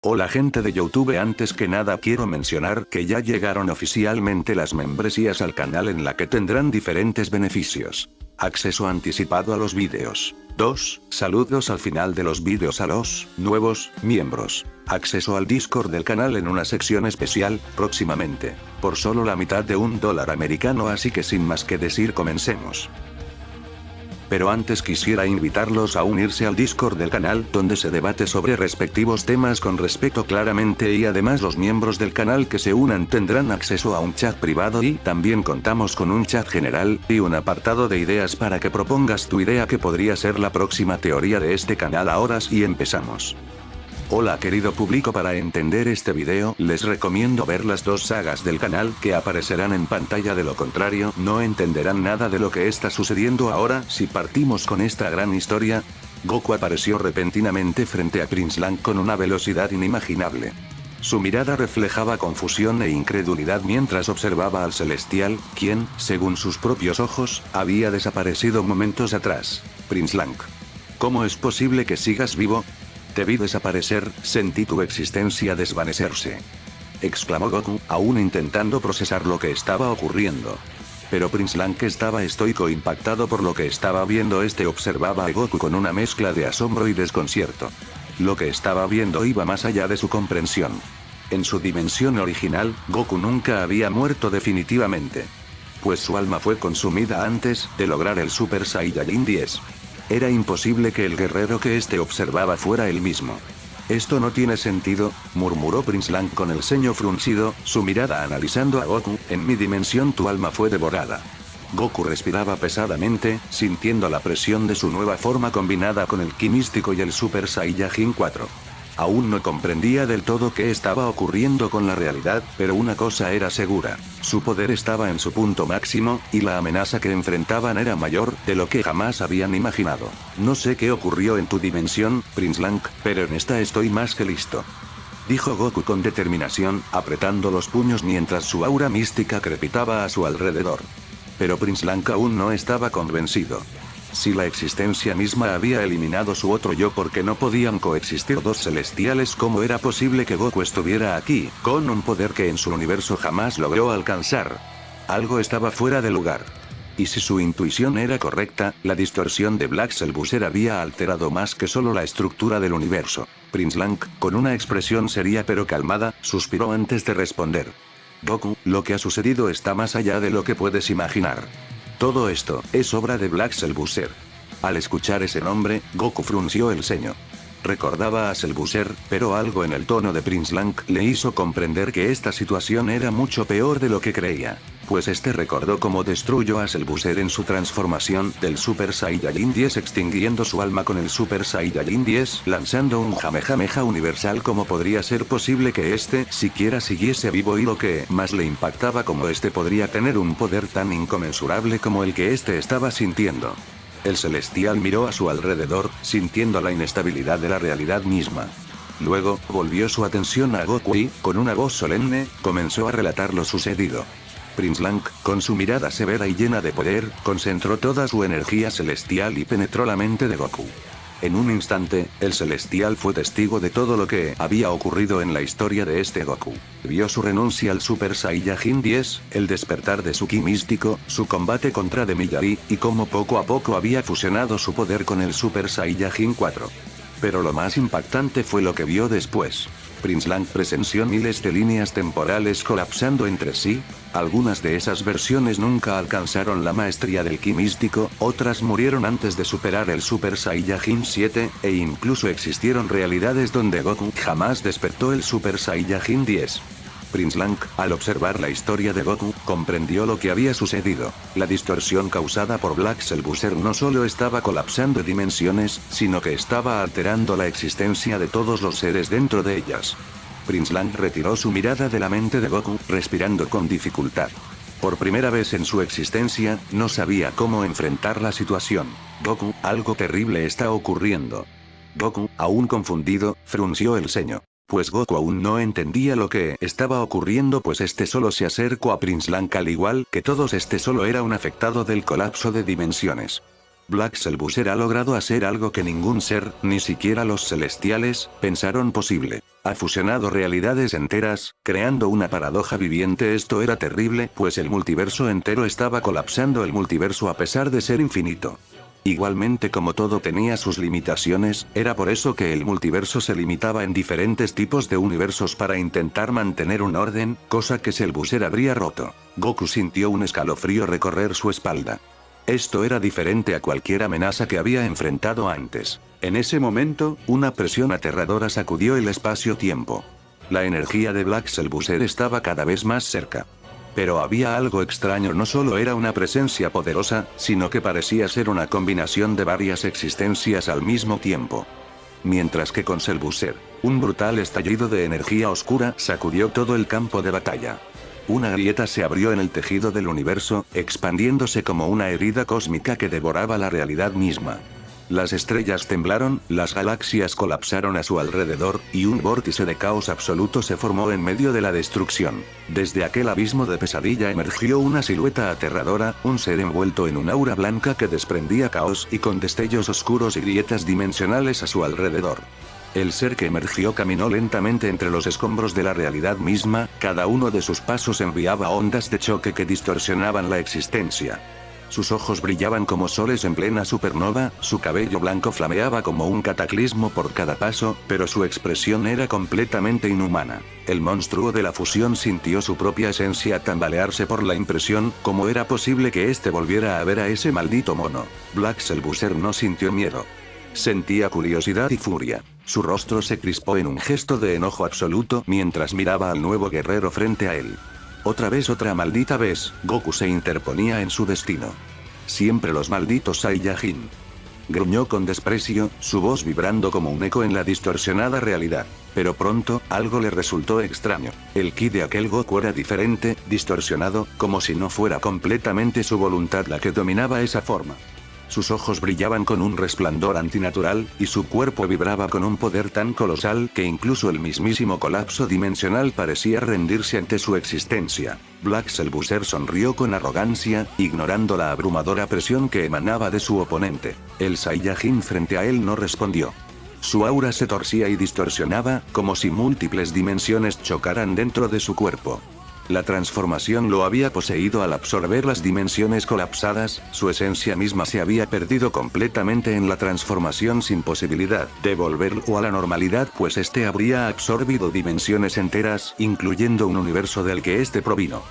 Hola gente de YouTube, antes que nada quiero mencionar que ya llegaron oficialmente las membresías al canal en la que tendrán diferentes beneficios. Acceso anticipado a los vídeos. 2. Saludos al final de los vídeos a los nuevos miembros. Acceso al Discord del canal en una sección especial, próximamente, por solo la mitad de $1 americano, así que sin más que decir comencemos. Pero antes quisiera invitarlos a unirse al Discord del canal, donde se debate sobre respectivos temas con respeto claramente, y además los miembros del canal que se unan tendrán acceso a un chat privado y también contamos con un chat general, y un apartado de ideas para que propongas tu idea que podría ser la próxima teoría de este canal. Ahora sí empezamos. Hola querido público, para entender este video les recomiendo ver las dos sagas del canal que aparecerán en pantalla, de lo contrario no entenderán nada de lo que está sucediendo ahora. Si partimos con esta gran historia, Goku apareció repentinamente frente a Prince Lang con una velocidad inimaginable. Su mirada reflejaba confusión e incredulidad mientras observaba al Celestial, quien, según sus propios ojos, había desaparecido momentos atrás. Prince Lang, ¿cómo es posible que sigas vivo? Te vi desaparecer, sentí tu existencia desvanecerse, exclamó Goku, aún intentando procesar lo que estaba ocurriendo. Pero Prince Lang estaba estoico, impactado por lo que estaba viendo. Observaba a Goku con una mezcla de asombro y desconcierto. Lo que estaba viendo iba más allá de su comprensión. En su dimensión original, Goku nunca había muerto definitivamente, pues su alma fue consumida antes de lograr el Super Saiyajin 10. Era imposible que el guerrero que observaba fuera él mismo. Esto no tiene sentido, murmuró Prince Lang con el ceño fruncido, su mirada analizando a Goku. En mi dimensión tu alma fue devorada. Goku respiraba pesadamente, sintiendo la presión de su nueva forma combinada con el ki místico y el Super Saiyajin 4. Aún no comprendía del todo qué estaba ocurriendo con la realidad, pero una cosa era segura: su poder estaba en su punto máximo, y la amenaza que enfrentaban era mayor de lo que jamás habían imaginado. No sé qué ocurrió en tu dimensión, Prince Lang, pero en esta estoy más que listo, dijo Goku con determinación, apretando los puños mientras su aura mística crepitaba a su alrededor. Pero Prince Lang aún no estaba convencido. Si la existencia misma había eliminado su otro yo, ¿por qué no podían coexistir dos celestiales? ¿Cómo era posible que Goku estuviera aquí, con un poder que en su universo jamás logró alcanzar? Algo estaba fuera de lugar. Y si su intuición era correcta, la distorsión de Black Cell Booster había alterado más que solo la estructura del universo. Prince Lang, con una expresión seria pero calmada, suspiró antes de responder. Goku, lo que ha sucedido está más allá de lo que puedes imaginar. Todo esto es obra de Black Cell Booster. Al escuchar ese nombre, Goku frunció el ceño. Recordaba a Cell Booster, pero algo en el tono de Prince Lang le hizo comprender que esta situación era mucho peor de lo que creía, pues recordó cómo destruyó a Cell Booster en su transformación del Super Saiyajin 10, extinguiendo su alma con el Super Saiyajin 10, lanzando un Kamehameha universal. ¿Cómo podría ser posible que siquiera siguiese vivo? Y lo que más le impactaba, cómo podría tener un poder tan inconmensurable como el que estaba sintiendo. El Celestial miró a su alrededor, sintiendo la inestabilidad de la realidad misma. Luego, volvió su atención a Goku y, con una voz solemne, comenzó a relatar lo sucedido. Prince Lang, con su mirada severa y llena de poder, concentró toda su energía celestial y penetró la mente de Goku. En un instante, el Celestial fue testigo de todo lo que había ocurrido en la historia de Goku. Vio su renuncia al Super Saiyajin 10, el despertar de su ki místico, su combate contra Demiyari, y cómo poco a poco había fusionado su poder con el Super Saiyajin 4. Pero lo más impactante fue lo que vio después. Prince Lang presenció miles de líneas temporales colapsando entre sí. Algunas de esas versiones nunca alcanzaron la maestría del ki místico, otras murieron antes de superar el Super Saiyajin 7, e incluso existieron realidades donde Goku jamás despertó el Super Saiyajin 10. Prince Lang, al observar la historia de Goku, comprendió lo que había sucedido. La distorsión causada por Black Cell Booster no solo estaba colapsando dimensiones, sino que estaba alterando la existencia de todos los seres dentro de ellas. Prince Lang retiró su mirada de la mente de Goku, respirando con dificultad. Por primera vez en su existencia, no sabía cómo enfrentar la situación. Goku, algo terrible está ocurriendo. Goku, aún confundido, frunció el ceño. Pues Goku aún no entendía lo que estaba ocurriendo, pues solo se acercó a Prince Lang al igual que todos. Solo era un afectado del colapso de dimensiones. Black Selbuser ha logrado hacer algo que ningún ser, ni siquiera los celestiales, pensaron posible. Ha fusionado realidades enteras, creando una paradoja viviente. Esto era terrible, pues el multiverso entero estaba colapsando. El multiverso, a pesar de ser infinito. Igualmente, como todo tenía sus limitaciones, era por eso que el multiverso se limitaba en diferentes tipos de universos para intentar mantener un orden, cosa que Selbuser habría roto. Goku sintió un escalofrío recorrer su espalda. Esto era diferente a cualquier amenaza que había enfrentado antes. En ese momento, una presión aterradora sacudió el espacio-tiempo. La energía de Black Selbuser estaba cada vez más cerca. Pero había algo extraño, no solo era una presencia poderosa, sino que parecía ser una combinación de varias existencias al mismo tiempo. Mientras que con Selbuser, un brutal estallido de energía oscura sacudió todo el campo de batalla. Una grieta se abrió en el tejido del universo, expandiéndose como una herida cósmica que devoraba la realidad misma. Las estrellas temblaron, las galaxias colapsaron a su alrededor, y un vórtice de caos absoluto se formó en medio de la destrucción. Desde aquel abismo de pesadilla emergió una silueta aterradora, un ser envuelto en un aura blanca que desprendía caos y con destellos oscuros y grietas dimensionales a su alrededor. El ser que emergió caminó lentamente entre los escombros de la realidad misma, cada uno de sus pasos enviaba ondas de choque que distorsionaban la existencia. Sus ojos brillaban como soles en plena supernova, su cabello blanco flameaba como un cataclismo por cada paso, pero su expresión era completamente inhumana. El monstruo de la fusión sintió su propia esencia tambalearse por la impresión, ¿cómo era posible que éste volviera a ver a ese maldito mono? Black Selbuser no sintió miedo. Sentía curiosidad y furia. Su rostro se crispó en un gesto de enojo absoluto mientras miraba al nuevo guerrero frente a él. Otra vez, otra maldita vez, Goku se interponía en su destino. Siempre los malditos Saiyajin. Gruñó con desprecio, su voz vibrando como un eco en la distorsionada realidad. Pero pronto, algo le resultó extraño. El ki de aquel Goku era diferente, distorsionado, como si no fuera completamente su voluntad la que dominaba esa forma. Sus ojos brillaban con un resplandor antinatural, y su cuerpo vibraba con un poder tan colosal que incluso el mismísimo colapso dimensional parecía rendirse ante su existencia. Black Selbuser sonrió con arrogancia, ignorando la abrumadora presión que emanaba de su oponente. El Saiyajin frente a él no respondió. Su aura se torcía y distorsionaba, como si múltiples dimensiones chocaran dentro de su cuerpo. La transformación lo había poseído al absorber las dimensiones colapsadas, su esencia misma se había perdido completamente en la transformación sin posibilidad de volverlo a la normalidad, pues este habría absorbido dimensiones enteras, incluyendo un universo del que este provino.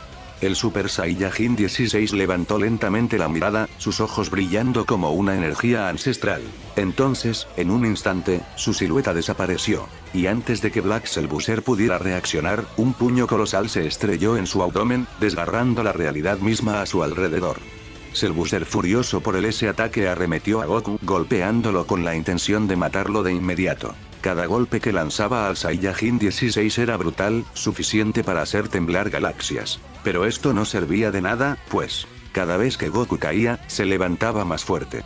El Super Saiyajin 16 levantó lentamente la mirada, sus ojos brillando como una energía ancestral. Entonces, en un instante, su silueta desapareció. Y antes de que Black Selbuser pudiera reaccionar, un puño colosal se estrelló en su abdomen, desgarrando la realidad misma a su alrededor. Selbuser, furioso por ese ataque, arremetió a Goku, golpeándolo con la intención de matarlo de inmediato. Cada golpe que lanzaba al Saiyajin 16 era brutal, suficiente para hacer temblar galaxias. Pero esto no servía de nada, pues, cada vez que Goku caía, se levantaba más fuerte.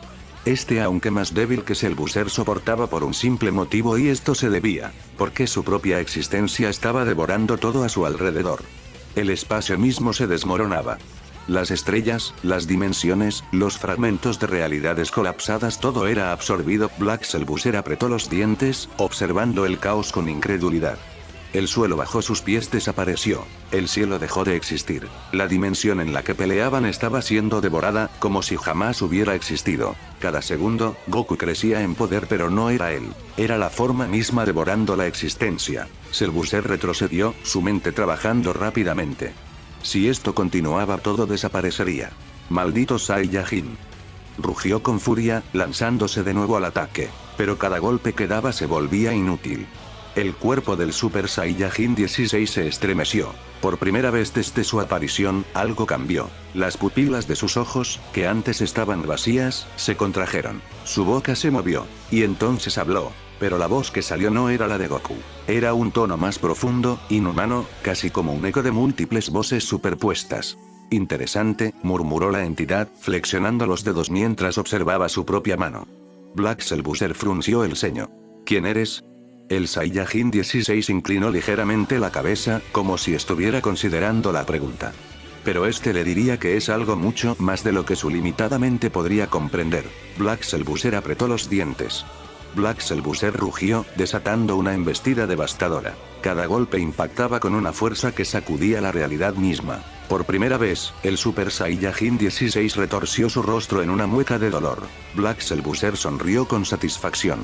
Aunque más débil que Selbuser, soportaba por un simple motivo, y esto se debía, porque su propia existencia estaba devorando todo a su alrededor. El espacio mismo se desmoronaba. Las estrellas, las dimensiones, los fragmentos de realidades colapsadas, todo era absorbido. Black Selbuser apretó los dientes, observando el caos con incredulidad. El suelo bajo sus pies desapareció. El cielo dejó de existir. La dimensión en la que peleaban estaba siendo devorada, como si jamás hubiera existido. Cada segundo, Goku crecía en poder, pero no era él. Era la forma misma devorando la existencia. Selbuser retrocedió, su mente trabajando rápidamente. Si esto continuaba, todo desaparecería. ¡Maldito Saiyajin! Rugió con furia, lanzándose de nuevo al ataque. Pero cada golpe que daba se volvía inútil. El cuerpo del Super Saiyajin 16 se estremeció. Por primera vez desde su aparición, algo cambió. Las pupilas de sus ojos, que antes estaban vacías, se contrajeron. Su boca se movió. Y entonces habló. Pero la voz que salió no era la de Goku. Era un tono más profundo, inhumano, casi como un eco de múltiples voces superpuestas. Interesante, murmuró la entidad, flexionando los dedos mientras observaba su propia mano. Black Selbuser frunció el ceño. ¿Quién eres? El Saiyajin 16 inclinó ligeramente la cabeza, como si estuviera considerando la pregunta. Pero este le diría que es algo mucho más de lo que su limitada mente podría comprender. Black Selbuser apretó los dientes. Black Selbuser rugió, desatando una embestida devastadora. Cada golpe impactaba con una fuerza que sacudía la realidad misma. Por primera vez, el Super Saiyajin 16 retorció su rostro en una mueca de dolor. Black Selbuser sonrió con satisfacción.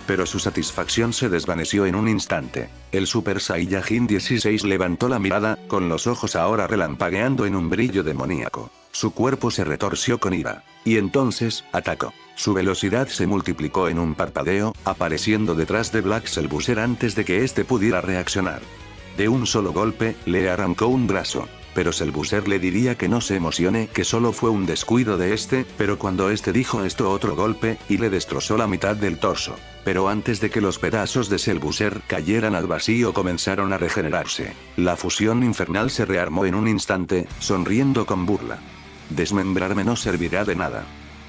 Pero su satisfacción se desvaneció en un instante. El Super Saiyajin 16 levantó la mirada, con los ojos ahora relampagueando en un brillo demoníaco. Su cuerpo se retorció con ira. Y entonces, atacó. Su velocidad se multiplicó en un parpadeo, apareciendo detrás de Black Selbuser antes de que éste pudiera reaccionar. De un solo golpe, le arrancó un brazo. Pero Selbuser le diría que no se emocione, que solo fue un descuido de este, pero cuando este dijo esto otro golpe, y le destrozó la mitad del torso. Pero antes de que los pedazos de Selbuser cayeran al vacío comenzaron a regenerarse. La fusión infernal se rearmó en un instante, sonriendo con burla. Desmembrarme no servirá de nada.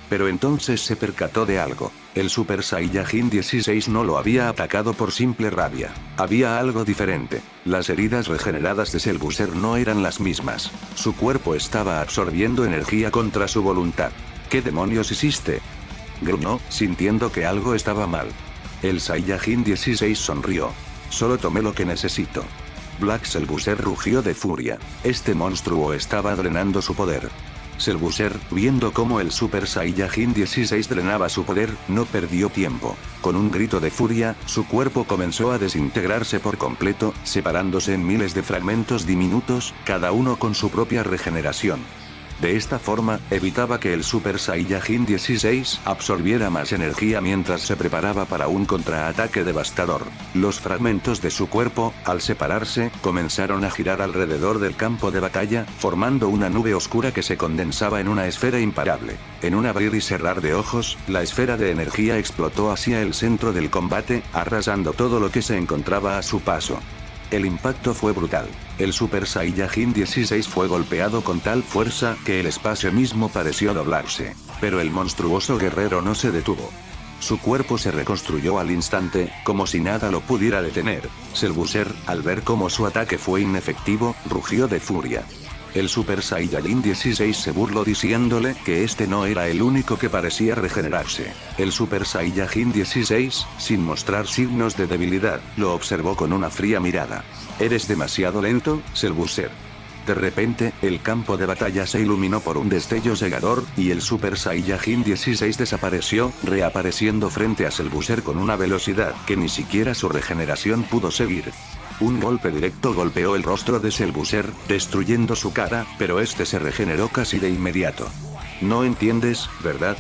Pero entonces se percató de algo. El Super Saiyajin 16 no lo había atacado por simple rabia. Había algo diferente. Las heridas regeneradas de Selbuser no eran las mismas. Su cuerpo estaba absorbiendo energía contra su voluntad. ¿Qué demonios hiciste?, gruñó, sintiendo que algo estaba mal. El Saiyajin 16 sonrió. Solo tomé lo que necesito. Black Selbuser rugió de furia. Este monstruo estaba drenando su poder. Selbuser, viendo cómo el Super Saiyajin 16 drenaba su poder, no perdió tiempo. Con un grito de furia, su cuerpo comenzó a desintegrarse por completo, separándose en miles de fragmentos diminutos, cada uno con su propia regeneración. De esta forma, evitaba que el Super Saiyajin 16 absorbiera más energía mientras se preparaba para un contraataque devastador. Los fragmentos de su cuerpo, al separarse, comenzaron a girar alrededor del campo de batalla, formando una nube oscura que se condensaba en una esfera imparable. En un abrir y cerrar de ojos, la esfera de energía explotó hacia el centro del combate, arrasando todo lo que se encontraba a su paso. El impacto fue brutal. El Super Saiyajin 16 fue golpeado con tal fuerza que el espacio mismo pareció doblarse. Pero el monstruoso guerrero no se detuvo. Su cuerpo se reconstruyó al instante, como si nada lo pudiera detener. Selbuser, al ver cómo su ataque fue inefectivo, rugió de furia. El Super Saiyajin 16 se burló diciéndole que este no era el único que parecía regenerarse. El Super Saiyajin 16, sin mostrar signos de debilidad, lo observó con una fría mirada. «Eres demasiado lento, Selbuser». De repente, el campo de batalla se iluminó por un destello cegador, y el Super Saiyajin 16 desapareció, reapareciendo frente a Selbuser con una velocidad que ni siquiera su regeneración pudo seguir. Un golpe directo golpeó el rostro de Selbuser, destruyendo su cara, pero este se regeneró casi de inmediato. «No entiendes, ¿verdad?»,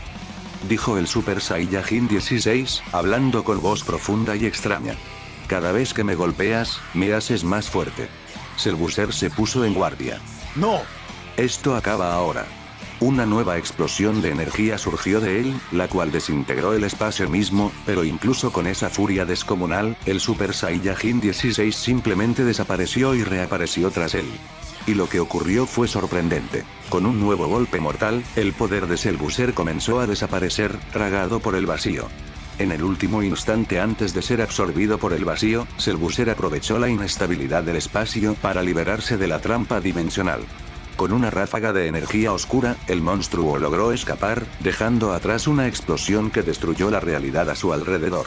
dijo el Super Saiyajin 16, hablando con voz profunda y extraña. «Cada vez que me golpeas, me haces más fuerte». Selbuser se puso en guardia. ¡No! «Esto acaba ahora». Una nueva explosión de energía surgió de él, la cual desintegró el espacio mismo, pero incluso con esa furia descomunal, el Super Saiyajin 16 simplemente desapareció y reapareció tras él. Y lo que ocurrió fue sorprendente. Con un nuevo golpe mortal, el poder de Selbuser comenzó a desaparecer, tragado por el vacío. En el último instante antes de ser absorbido por el vacío, Selbuser aprovechó la inestabilidad del espacio para liberarse de la trampa dimensional. Con una ráfaga de energía oscura, el monstruo logró escapar, dejando atrás una explosión que destruyó la realidad a su alrededor.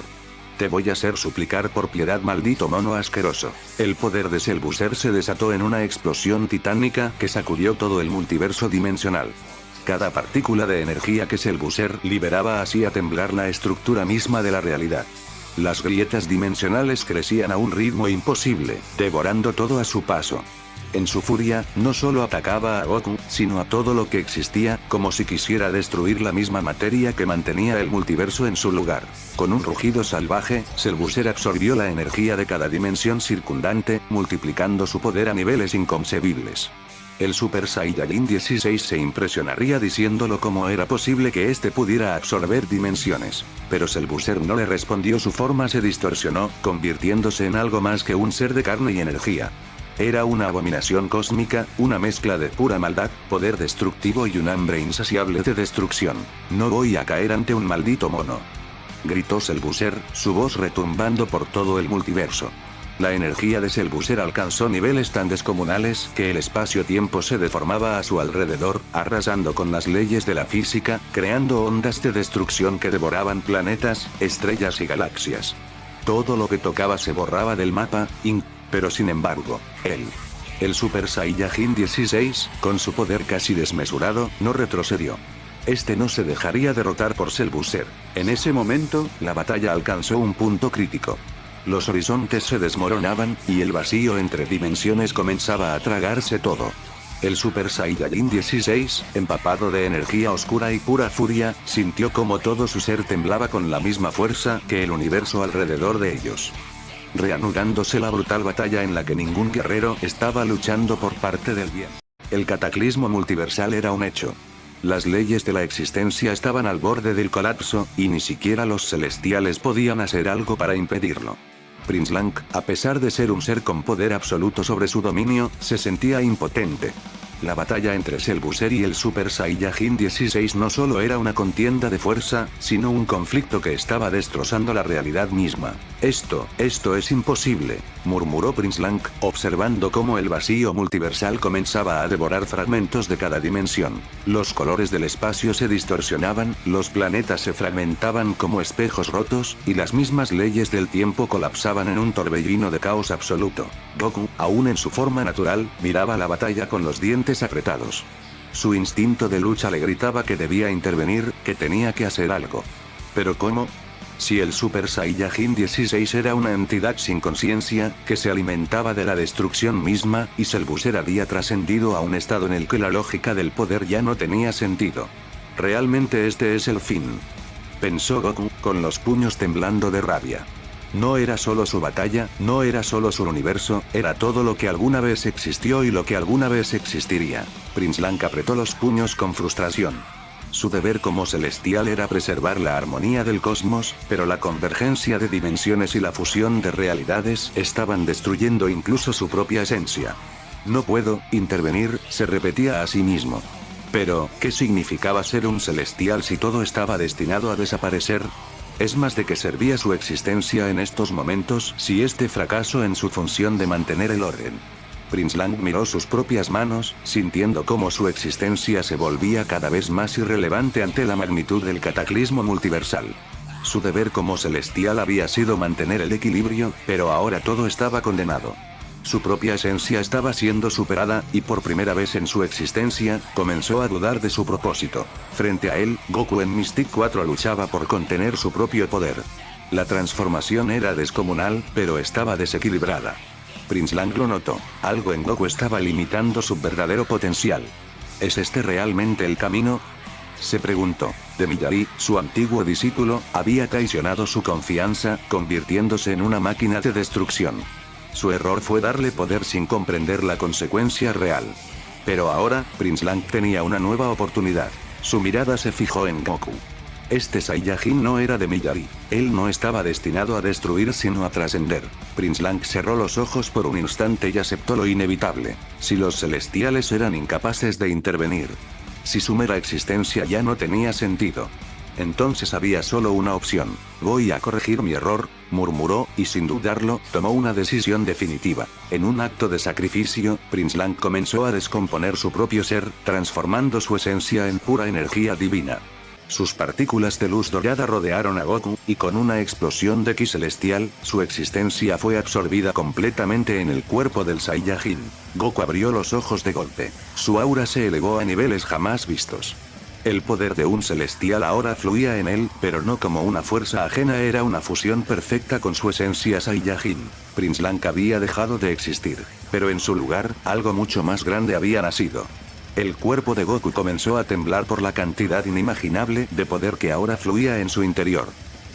«Te voy a hacer suplicar por piedad, maldito mono asqueroso». El poder de Selbuser se desató en una explosión titánica que sacudió todo el multiverso dimensional. Cada partícula de energía que Selbuser liberaba hacía temblar la estructura misma de la realidad. Las grietas dimensionales crecían a un ritmo imposible, devorando todo a su paso. En su furia, no solo atacaba a Goku, sino a todo lo que existía, como si quisiera destruir la misma materia que mantenía el multiverso en su lugar. Con un rugido salvaje, Selbuser absorbió la energía de cada dimensión circundante, multiplicando su poder a niveles inconcebibles. El Super Saiyajin 16 se impresionaría diciéndolo cómo era posible que este pudiera absorber dimensiones. Pero Selbuser no le respondió, su forma se distorsionó, convirtiéndose en algo más que un ser de carne y energía. Era una abominación cósmica, una mezcla de pura maldad, poder destructivo y un hambre insaciable de destrucción. «No voy a caer ante un maldito mono», gritó Selbuser, su voz retumbando por todo el multiverso. La energía de Selbuser alcanzó niveles tan descomunales que el espacio-tiempo se deformaba a su alrededor, arrasando con las leyes de la física, creando ondas de destrucción que devoraban planetas, estrellas y galaxias. Todo lo que tocaba se borraba del mapa, pero sin embargo, el Super Saiyajin 16, con su poder casi desmesurado, no retrocedió. Este no se dejaría derrotar por Selbuser. En ese momento, la batalla alcanzó un punto crítico. Los horizontes se desmoronaban, y el vacío entre dimensiones comenzaba a tragarse todo. El Super Saiyajin 16, empapado de energía oscura y pura furia, sintió como todo su ser temblaba con la misma fuerza que el universo alrededor de ellos. Reanudándose la brutal batalla en la que ningún guerrero estaba luchando por parte del bien. El cataclismo multiversal era un hecho. Las leyes de la existencia estaban al borde del colapso, y ni siquiera los celestiales podían hacer algo para impedirlo. Prince Lang, a pesar de ser un ser con poder absoluto sobre su dominio, se sentía impotente. La batalla entre Selbuser y el Super Saiyajin 16 no solo era una contienda de fuerza, sino un conflicto que estaba destrozando la realidad misma. Esto es imposible, murmuró Prince Lang, observando cómo el vacío multiversal comenzaba a devorar fragmentos de cada dimensión. Los colores del espacio se distorsionaban, los planetas se fragmentaban como espejos rotos, y las mismas leyes del tiempo colapsaban en un torbellino de caos absoluto. Goku, aún en su forma natural, miraba la batalla con los dientes apretados. Su instinto de lucha le gritaba que debía intervenir, que tenía que hacer algo. ¿Pero cómo? Si el Super Saiyajin 16 era una entidad sin conciencia, que se alimentaba de la destrucción misma, y Selbuser había trascendido a un estado en el que la lógica del poder ya no tenía sentido. Realmente este es el fin. Pensó Goku, con los puños temblando de rabia. No era solo su batalla, no era solo su universo, era todo lo que alguna vez existió y lo que alguna vez existiría. Prince Lang apretó los puños con frustración. Su deber como celestial era preservar la armonía del cosmos, pero la convergencia de dimensiones y la fusión de realidades estaban destruyendo incluso su propia esencia. No puedo intervenir, se repetía a sí mismo. Pero, ¿qué significaba ser un celestial si todo estaba destinado a desaparecer? Es más de qué servía su existencia en estos momentos si este fracaso en su función de mantener el orden. Prince Lang miró sus propias manos, sintiendo cómo su existencia se volvía cada vez más irrelevante ante la magnitud del cataclismo multiversal. Su deber como celestial había sido mantener el equilibrio, pero ahora todo estaba condenado. Su propia esencia estaba siendo superada, y por primera vez en su existencia, comenzó a dudar de su propósito. Frente a él, Goku en Mystic 4 luchaba por contener su propio poder. La transformación era descomunal, pero estaba desequilibrada. Prince Lang lo notó. Algo en Goku estaba limitando su verdadero potencial. ¿Es este realmente el camino?, se preguntó. De Miyagi, su antiguo discípulo, había traicionado su confianza, convirtiéndose en una máquina de destrucción. Su error fue darle poder sin comprender la consecuencia real. Pero ahora, Prince Lang tenía una nueva oportunidad. Su mirada se fijó en Goku. Este Saiyajin no era de Miyagi. Él no estaba destinado a destruir sino a trascender. Prince Lang cerró los ojos por un instante y aceptó lo inevitable. Si los celestiales eran incapaces de intervenir. Si su mera existencia ya no tenía sentido. Entonces había solo una opción. Voy a corregir mi error, murmuró, y sin dudarlo, tomó una decisión definitiva. En un acto de sacrificio, Prince Lang comenzó a descomponer su propio ser, transformando su esencia en pura energía divina. Sus partículas de luz dorada rodearon a Goku, y con una explosión de ki celestial, su existencia fue absorbida completamente en el cuerpo del Saiyajin. Goku abrió los ojos de golpe. Su aura se elevó a niveles jamás vistos. El poder de un celestial ahora fluía en él, pero no como una fuerza ajena, era una fusión perfecta con su esencia Saiyajin. Prince Lang había dejado de existir, pero en su lugar, algo mucho más grande había nacido. El cuerpo de Goku comenzó a temblar por la cantidad inimaginable de poder que ahora fluía en su interior.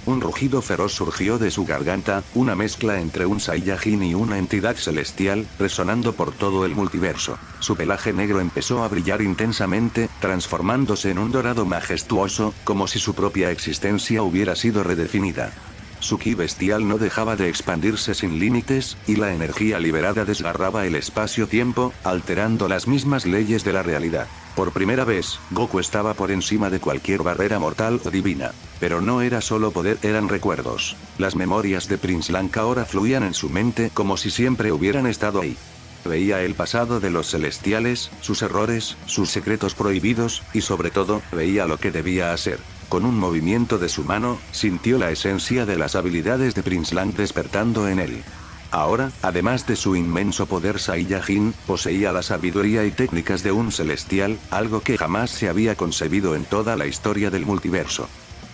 Un rugido feroz surgió de su garganta, una mezcla entre un Saiyajin y una entidad celestial, resonando por todo el multiverso. Su pelaje negro empezó a brillar intensamente, transformándose en un dorado majestuoso, como si su propia existencia hubiera sido redefinida. Su ki bestial no dejaba de expandirse sin límites, y la energía liberada desgarraba el espacio-tiempo, alterando las mismas leyes de la realidad. Por primera vez, Goku estaba por encima de cualquier barrera mortal o divina. Pero no era solo poder, eran recuerdos. Las memorias de Prince Lang ahora fluían en su mente como si siempre hubieran estado ahí. Veía el pasado de los celestiales, sus errores, sus secretos prohibidos, y sobre todo, veía lo que debía hacer. Con un movimiento de su mano, sintió la esencia de las habilidades de Prince Lang despertando en él. Ahora, además de su inmenso poder, Saiyajin poseía la sabiduría y técnicas de un celestial, algo que jamás se había concebido en toda la historia del multiverso.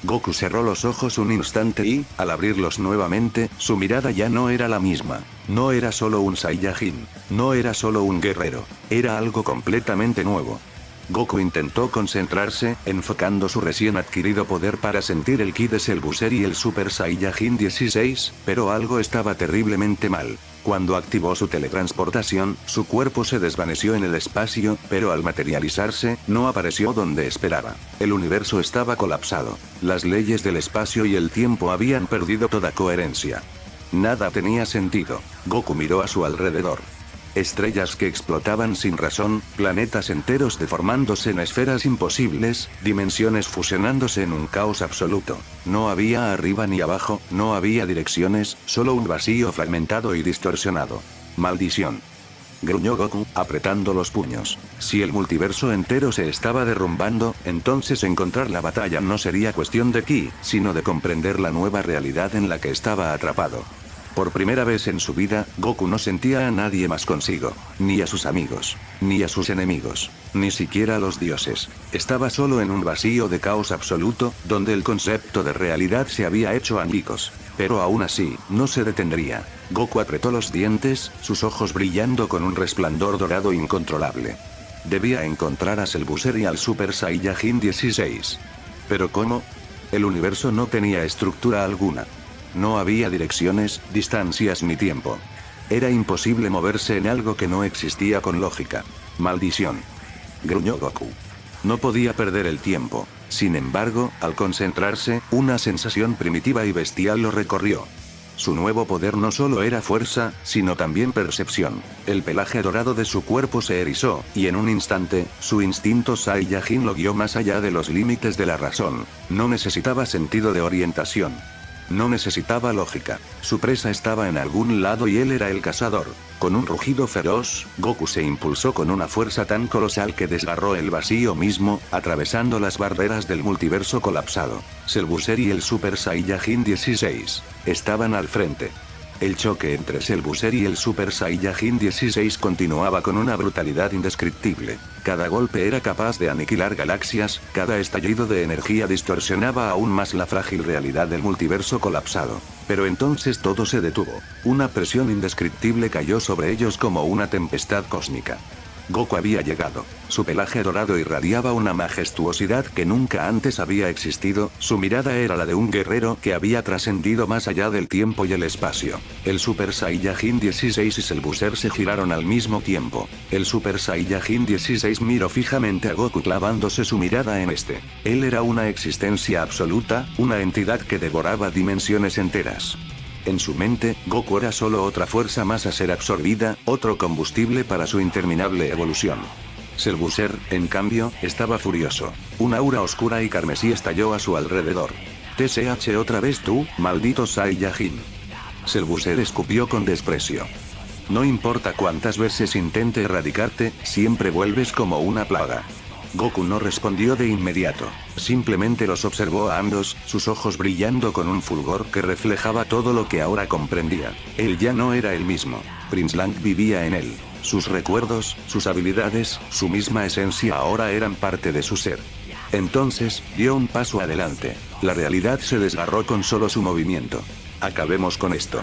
Goku cerró los ojos un instante y, al abrirlos nuevamente, su mirada ya no era la misma. No era solo un Saiyajin. No era solo un guerrero. Era algo completamente nuevo. Goku intentó concentrarse, enfocando su recién adquirido poder para sentir el ki de Cell Booster y el Super Saiyajin 16, pero algo estaba terriblemente mal. Cuando activó su teletransportación, su cuerpo se desvaneció en el espacio, pero al materializarse, no apareció donde esperaba. El universo estaba colapsado. Las leyes del espacio y el tiempo habían perdido toda coherencia. Nada tenía sentido. Goku miró a su alrededor. Estrellas que explotaban sin razón, planetas enteros deformándose en esferas imposibles, dimensiones fusionándose en un caos absoluto. No había arriba ni abajo, no había direcciones, solo un vacío fragmentado y distorsionado. ¡Maldición!, gruñó Goku, apretando los puños. Si el multiverso entero se estaba derrumbando, entonces encontrar la batalla no sería cuestión de ki, sino de comprender la nueva realidad en la que estaba atrapado. Por primera vez en su vida, Goku no sentía a nadie más consigo, ni a sus amigos, ni a sus enemigos, ni siquiera a los dioses. Estaba solo en un vacío de caos absoluto, donde el concepto de realidad se había hecho añicos. Pero aún así, no se detendría. Goku apretó los dientes, sus ojos brillando con un resplandor dorado incontrolable. Debía encontrar a Cell Booster y al Super Saiyajin 16. ¿Pero cómo? El universo no tenía estructura alguna. No había direcciones, distancias ni tiempo. Era imposible moverse en algo que no existía con lógica. ¡Maldición!, gruñó Goku. No podía perder el tiempo. Sin embargo, al concentrarse, una sensación primitiva y bestial lo recorrió. Su nuevo poder no solo era fuerza, sino también percepción. El pelaje dorado de su cuerpo se erizó, y en un instante, su instinto Saiyajin lo guió más allá de los límites de la razón. No necesitaba sentido de orientación. No necesitaba lógica. Su presa estaba en algún lado y él era el cazador. Con un rugido feroz, Goku se impulsó con una fuerza tan colosal que desgarró el vacío mismo, atravesando las barreras del multiverso colapsado. Cell Booster y el Super Saiyajin 16 estaban al frente. El choque entre Cell Booster y el Super Saiyajin 16 continuaba con una brutalidad indescriptible. Cada golpe era capaz de aniquilar galaxias, cada estallido de energía distorsionaba aún más la frágil realidad del multiverso colapsado. Pero entonces todo se detuvo. Una presión indescriptible cayó sobre ellos como una tempestad cósmica. Goku había llegado. Su pelaje dorado irradiaba una majestuosidad que nunca antes había existido, su mirada era la de un guerrero que había trascendido más allá del tiempo y el espacio. El Super Saiyajin 16 y Cell Booster se giraron al mismo tiempo. El Super Saiyajin 16 miró fijamente a Goku clavándose su mirada en este. Él era una existencia absoluta, una entidad que devoraba dimensiones enteras. En su mente, Goku era solo otra fuerza más a ser absorbida, otro combustible para su interminable evolución. Cell Booster, en cambio, estaba furioso. Un aura oscura y carmesí estalló a su alrededor. «TSH otra vez tú, maldito Saiyajin». Cell Booster escupió con desprecio. «No importa cuántas veces intente erradicarte, siempre vuelves como una plaga». Goku no respondió de inmediato. Simplemente los observó a ambos, sus ojos brillando con un fulgor que reflejaba todo lo que ahora comprendía. Él ya no era el mismo. Prince Lang vivía en él. Sus recuerdos, sus habilidades, su misma esencia ahora eran parte de su ser. Entonces, dio un paso adelante. La realidad se desgarró con solo su movimiento. «Acabemos con esto».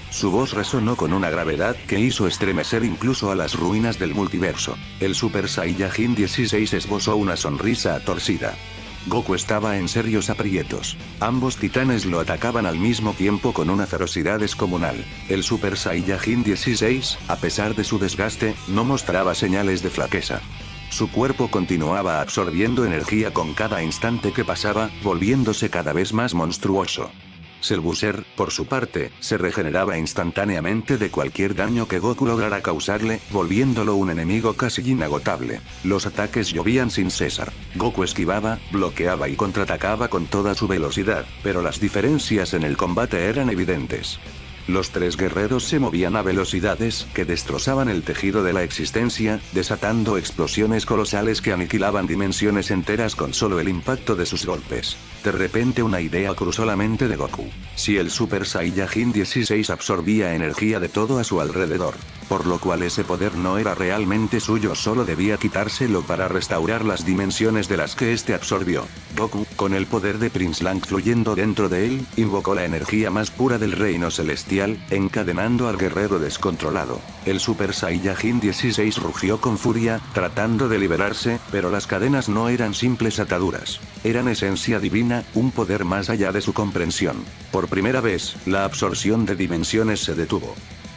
Su voz resonó con una gravedad que hizo estremecer incluso a las ruinas del multiverso. El Super Saiyajin 16 esbozó una sonrisa torcida. Goku estaba en serios aprietos. Ambos titanes lo atacaban al mismo tiempo con una ferocidad descomunal. El Super Saiyajin 16, a pesar de su desgaste, no mostraba señales de flaqueza. Su cuerpo continuaba absorbiendo energía con cada instante que pasaba, volviéndose cada vez más monstruoso. Cellbuzzer, por su parte, se regeneraba instantáneamente de cualquier daño que Goku lograra causarle, volviéndolo un enemigo casi inagotable. Los ataques llovían sin cesar. Goku esquivaba, bloqueaba y contraatacaba con toda su velocidad, pero las diferencias en el combate eran evidentes. Los tres guerreros se movían a velocidades que destrozaban el tejido de la existencia, desatando explosiones colosales que aniquilaban dimensiones enteras con solo el impacto de sus golpes. De repente una idea cruzó la mente de Goku. Si el Super Saiyajin 16 absorbía energía de todo a su alrededor, por lo cual ese poder no era realmente suyo, solo debía quitárselo para restaurar las dimensiones de las que este absorbió. Goku, con el poder de Prince Lang fluyendo dentro de él, invocó la energía más pura del reino celestial, encadenando al guerrero descontrolado. El Super Saiyajin 16 rugió con furia, tratando de liberarse, pero las cadenas no eran simples ataduras. Eran esencia divina, un poder más allá de su comprensión. Por primera vez, la absorción de dimensiones se detuvo.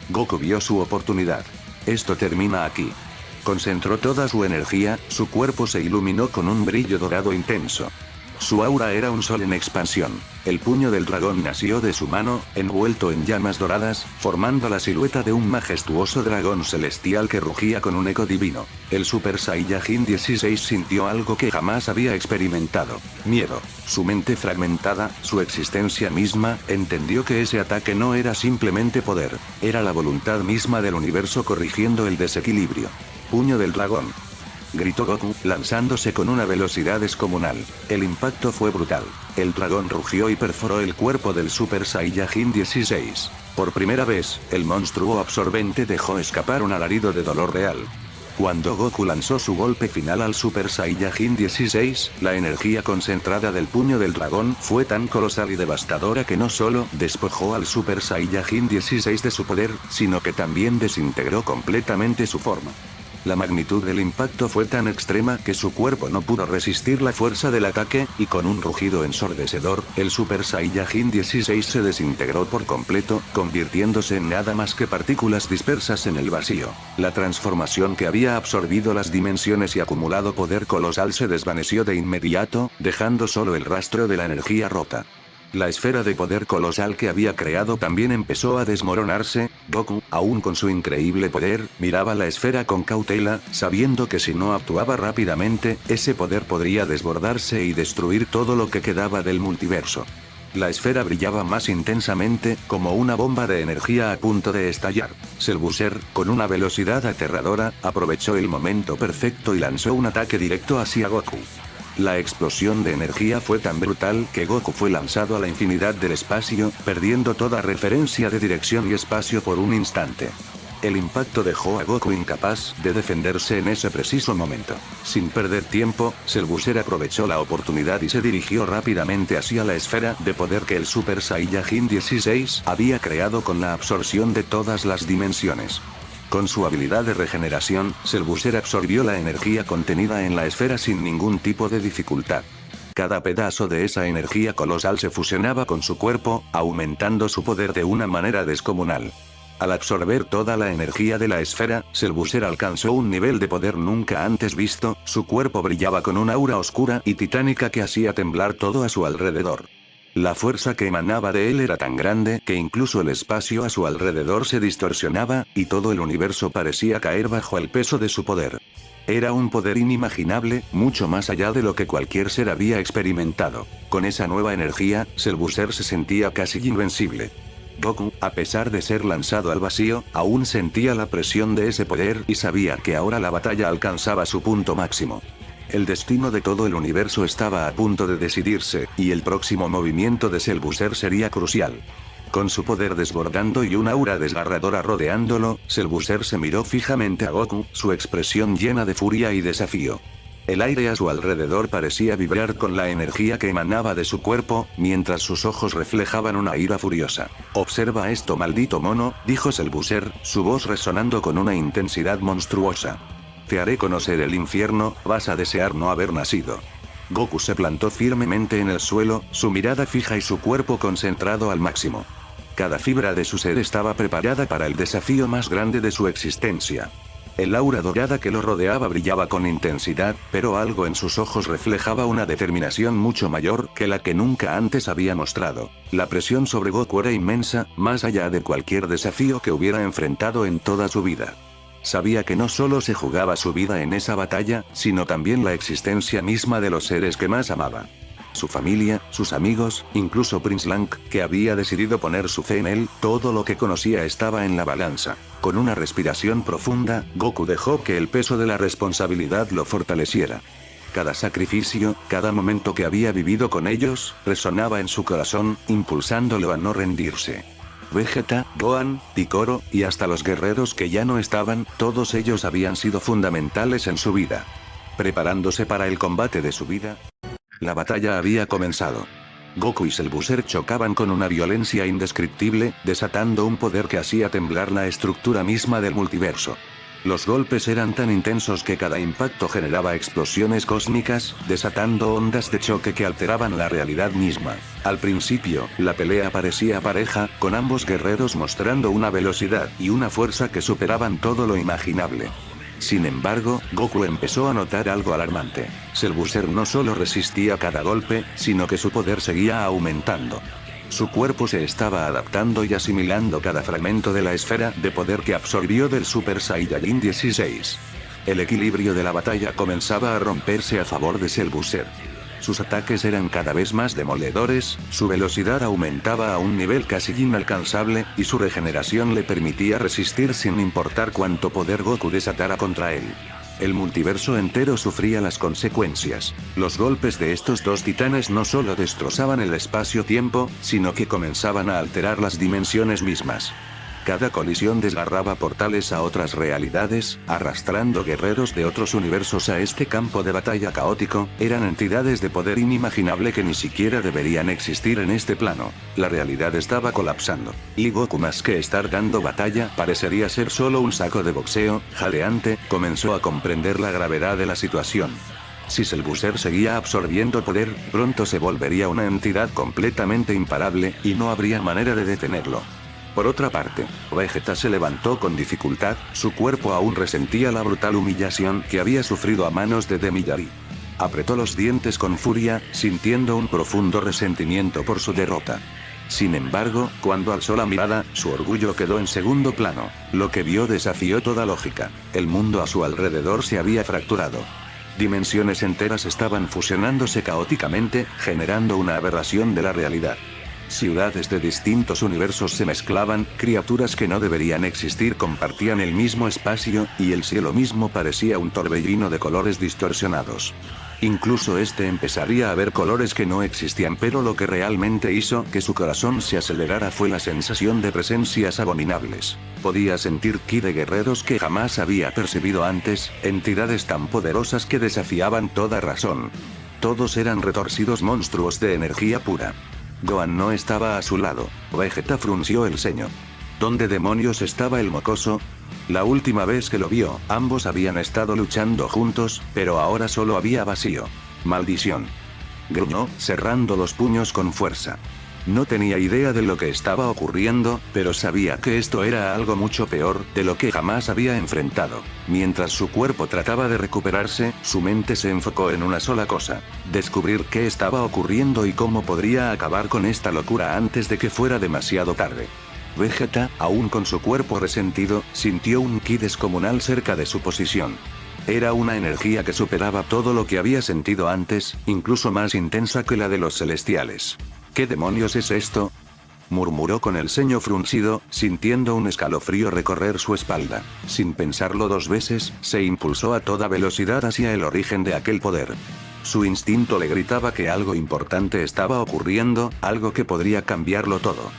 Goku vio su oportunidad. Esto termina aquí. Concentró toda su energía, su cuerpo se iluminó con un brillo dorado intenso. Su aura era un sol en expansión. El puño del dragón nació de su mano, envuelto en llamas doradas, formando la silueta de un majestuoso dragón celestial que rugía con un eco divino. El Super Saiyajin 16 sintió algo que jamás había experimentado: miedo. Su mente fragmentada, su existencia misma, entendió que ese ataque no era simplemente poder, era la voluntad misma del universo corrigiendo el desequilibrio. Puño del dragón, gritó Goku, lanzándose con una velocidad descomunal. El impacto fue brutal. El dragón rugió y perforó el cuerpo del Super Saiyajin 16. Por primera vez, el monstruo absorbente dejó escapar un alarido de dolor real. Cuando Goku lanzó su golpe final al Super Saiyajin 16, la energía concentrada del puño del dragón fue tan colosal y devastadora que no solo despojó al Super Saiyajin 16 de su poder, sino que también desintegró completamente su forma. La magnitud del impacto fue tan extrema que su cuerpo no pudo resistir la fuerza del ataque, y con un rugido ensordecedor, el Super Saiyajin 16 se desintegró por completo, convirtiéndose en nada más que partículas dispersas en el vacío. La transformación que había absorbido las dimensiones y acumulado poder colosal se desvaneció de inmediato, dejando solo el rastro de la energía rota. La esfera de poder colosal que había creado también empezó a desmoronarse. Goku, aún con su increíble poder, miraba la esfera con cautela, sabiendo que si no actuaba rápidamente, ese poder podría desbordarse y destruir todo lo que quedaba del multiverso. La esfera brillaba más intensamente, como una bomba de energía a punto de estallar. Cellbuzzer, con una velocidad aterradora, aprovechó el momento perfecto y lanzó un ataque directo hacia Goku. La explosión de energía fue tan brutal que Goku fue lanzado a la infinidad del espacio, perdiendo toda referencia de dirección y espacio por un instante. El impacto dejó a Goku incapaz de defenderse en ese preciso momento. Sin perder tiempo, Cellbuzzer aprovechó la oportunidad y se dirigió rápidamente hacia la esfera de poder que el Super Saiyajin 16 había creado con la absorción de todas las dimensiones. Con su habilidad de regeneración, Cellbuzzer absorbió la energía contenida en la esfera sin ningún tipo de dificultad. Cada pedazo de esa energía colosal se fusionaba con su cuerpo, aumentando su poder de una manera descomunal. Al absorber toda la energía de la esfera, Cellbuzzer alcanzó un nivel de poder nunca antes visto, su cuerpo brillaba con una aura oscura y titánica que hacía temblar todo a su alrededor. La fuerza que emanaba de él era tan grande que incluso el espacio a su alrededor se distorsionaba, y todo el universo parecía caer bajo el peso de su poder. Era un poder inimaginable, mucho más allá de lo que cualquier ser había experimentado. Con esa nueva energía, Cellbuzzer se sentía casi invencible. Goku, a pesar de ser lanzado al vacío, aún sentía la presión de ese poder y sabía que ahora la batalla alcanzaba su punto máximo. El destino de todo el universo estaba a punto de decidirse, y el próximo movimiento de Cellbuzzer sería crucial. Con su poder desbordando y un aura desgarradora rodeándolo, Cellbuzzer se miró fijamente a Goku, su expresión llena de furia y desafío. El aire a su alrededor parecía vibrar con la energía que emanaba de su cuerpo, mientras sus ojos reflejaban una ira furiosa. «Observa esto, maldito mono», dijo Cellbuzzer, su voz resonando con una intensidad monstruosa. «Te haré conocer el infierno, vas a desear no haber nacido». Goku se plantó firmemente en el suelo, su mirada fija y su cuerpo concentrado al máximo. Cada fibra de su ser estaba preparada para el desafío más grande de su existencia. El aura dorada que lo rodeaba brillaba con intensidad, pero algo en sus ojos reflejaba una determinación mucho mayor que la que nunca antes había mostrado. La presión sobre Goku era inmensa, más allá de cualquier desafío que hubiera enfrentado en toda su vida. Sabía que no solo se jugaba su vida en esa batalla, sino también la existencia misma de los seres que más amaba. Su familia, sus amigos, incluso Prince Lang, que había decidido poner su fe en él, todo lo que conocía estaba en la balanza. Con una respiración profunda, Goku dejó que el peso de la responsabilidad lo fortaleciera. Cada sacrificio, cada momento que había vivido con ellos, resonaba en su corazón, impulsándolo a no rendirse. Vegeta, Gohan, Piccolo, y hasta los guerreros que ya no estaban, todos ellos habían sido fundamentales en su vida. Preparándose para el combate de su vida, la batalla había comenzado. Goku y Cell Booster chocaban con una violencia indescriptible, desatando un poder que hacía temblar la estructura misma del multiverso. Los golpes eran tan intensos que cada impacto generaba explosiones cósmicas, desatando ondas de choque que alteraban la realidad misma. Al principio, la pelea parecía pareja, con ambos guerreros mostrando una velocidad y una fuerza que superaban todo lo imaginable. Sin embargo, Goku empezó a notar algo alarmante. Cell Booster no solo resistía cada golpe, sino que su poder seguía aumentando. Su cuerpo se estaba adaptando y asimilando cada fragmento de la esfera de poder que absorbió del Super Saiyajin 16. El equilibrio de la batalla comenzaba a romperse a favor de Cell Booster. Sus ataques eran cada vez más demoledores, su velocidad aumentaba a un nivel casi inalcanzable, y su regeneración le permitía resistir sin importar cuánto poder Goku desatara contra él. El multiverso entero sufría las consecuencias. Los golpes de estos dos titanes no solo destrozaban el espacio-tiempo, sino que comenzaban a alterar las dimensiones mismas. Cada colisión desgarraba portales a otras realidades, arrastrando guerreros de otros universos a este campo de batalla caótico. Eran entidades de poder inimaginable que ni siquiera deberían existir en este plano. La realidad estaba colapsando. Y Goku, más que estar dando batalla, parecería ser solo un saco de boxeo, jadeante, comenzó a comprender la gravedad de la situación. Si Cell Booster seguía absorbiendo poder, pronto se volvería una entidad completamente imparable, y no habría manera de detenerlo. Por otra parte, Vegeta se levantó con dificultad, su cuerpo aún resentía la brutal humillación que había sufrido a manos de Demiyari. Apretó los dientes con furia, sintiendo un profundo resentimiento por su derrota. Sin embargo, cuando alzó la mirada, su orgullo quedó en segundo plano. Lo que vio desafió toda lógica. El mundo a su alrededor se había fracturado. Dimensiones enteras estaban fusionándose caóticamente, generando una aberración de la realidad. Ciudades de distintos universos se mezclaban, criaturas que no deberían existir compartían el mismo espacio, y el cielo mismo parecía un torbellino de colores distorsionados. Incluso empezaría a ver colores que no existían, pero lo que realmente hizo que su corazón se acelerara fue la sensación de presencias abominables. Podía sentir ki de guerreros que jamás había percibido antes, entidades tan poderosas que desafiaban toda razón. Todos eran retorcidos monstruos de energía pura. Gohan no estaba a su lado. Vegeta frunció el ceño. ¿Dónde demonios estaba el mocoso? La última vez que lo vio, ambos habían estado luchando juntos, pero ahora solo había vacío. ¡Maldición!, gruñó, cerrando los puños con fuerza. No tenía idea de lo que estaba ocurriendo, pero sabía que esto era algo mucho peor de lo que jamás había enfrentado. Mientras su cuerpo trataba de recuperarse, su mente se enfocó en una sola cosa: descubrir qué estaba ocurriendo y cómo podría acabar con esta locura antes de que fuera demasiado tarde. Vegeta, aún con su cuerpo resentido, sintió un ki descomunal cerca de su posición. Era una energía que superaba todo lo que había sentido antes, incluso más intensa que la de los celestiales. ¿Qué demonios es esto?, murmuró con el ceño fruncido, sintiendo un escalofrío recorrer su espalda. Sin pensarlo dos veces, se impulsó a toda velocidad hacia el origen de aquel poder. Su instinto le gritaba que algo importante estaba ocurriendo, algo que podría cambiarlo todo.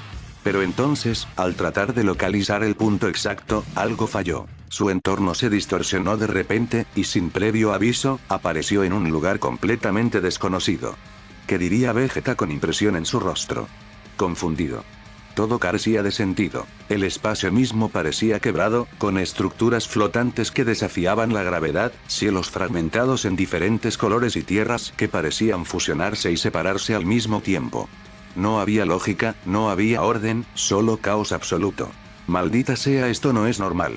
Pero entonces, al tratar de localizar el punto exacto, algo falló. Su entorno se distorsionó de repente, y sin previo aviso, apareció en un lugar completamente desconocido. ¿Qué diría Vegeta con impresión en su rostro? Confundido. Todo carecía de sentido. El espacio mismo parecía quebrado, con estructuras flotantes que desafiaban la gravedad, cielos fragmentados en diferentes colores y tierras que parecían fusionarse y separarse al mismo tiempo. No había lógica, no había orden, solo caos absoluto. Maldita sea, esto no es normal.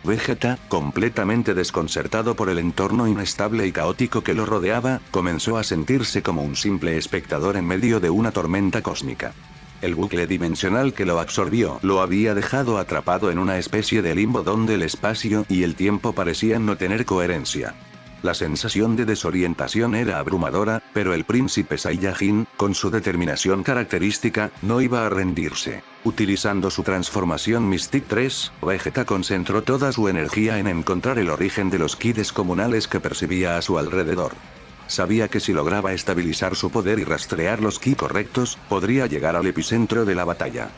Vegeta, completamente desconcertado por el entorno inestable y caótico que lo rodeaba, comenzó a sentirse como un simple espectador en medio de una tormenta cósmica. El bucle dimensional que lo absorbió lo había dejado atrapado en una especie de limbo donde el espacio y el tiempo parecían no tener coherencia. La sensación de desorientación era abrumadora, pero el príncipe Saiyajin, con su determinación característica, no iba a rendirse. Utilizando su transformación Mystic 3, Vegeta concentró toda su energía en encontrar el origen de los ki descomunales que percibía a su alrededor. Sabía que si lograba estabilizar su poder y rastrear los ki correctos, podría llegar al epicentro de la batalla.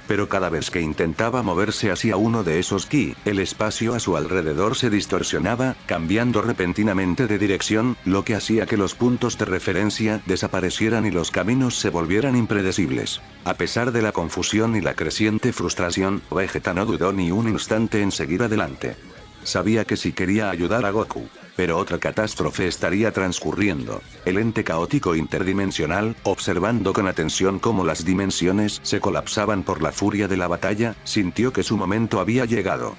Pero cada vez que intentaba moverse hacia uno de esos ki, el espacio a su alrededor se distorsionaba, cambiando repentinamente de dirección, lo que hacía que los puntos de referencia desaparecieran y los caminos se volvieran impredecibles. A pesar de la confusión y la creciente frustración, Vegeta no dudó ni un instante en seguir adelante. Sabía que si quería ayudar a Goku, pero otra catástrofe estaría transcurriendo. El ente caótico interdimensional, observando con atención cómo las dimensiones se colapsaban por la furia de la batalla, sintió que su momento había llegado.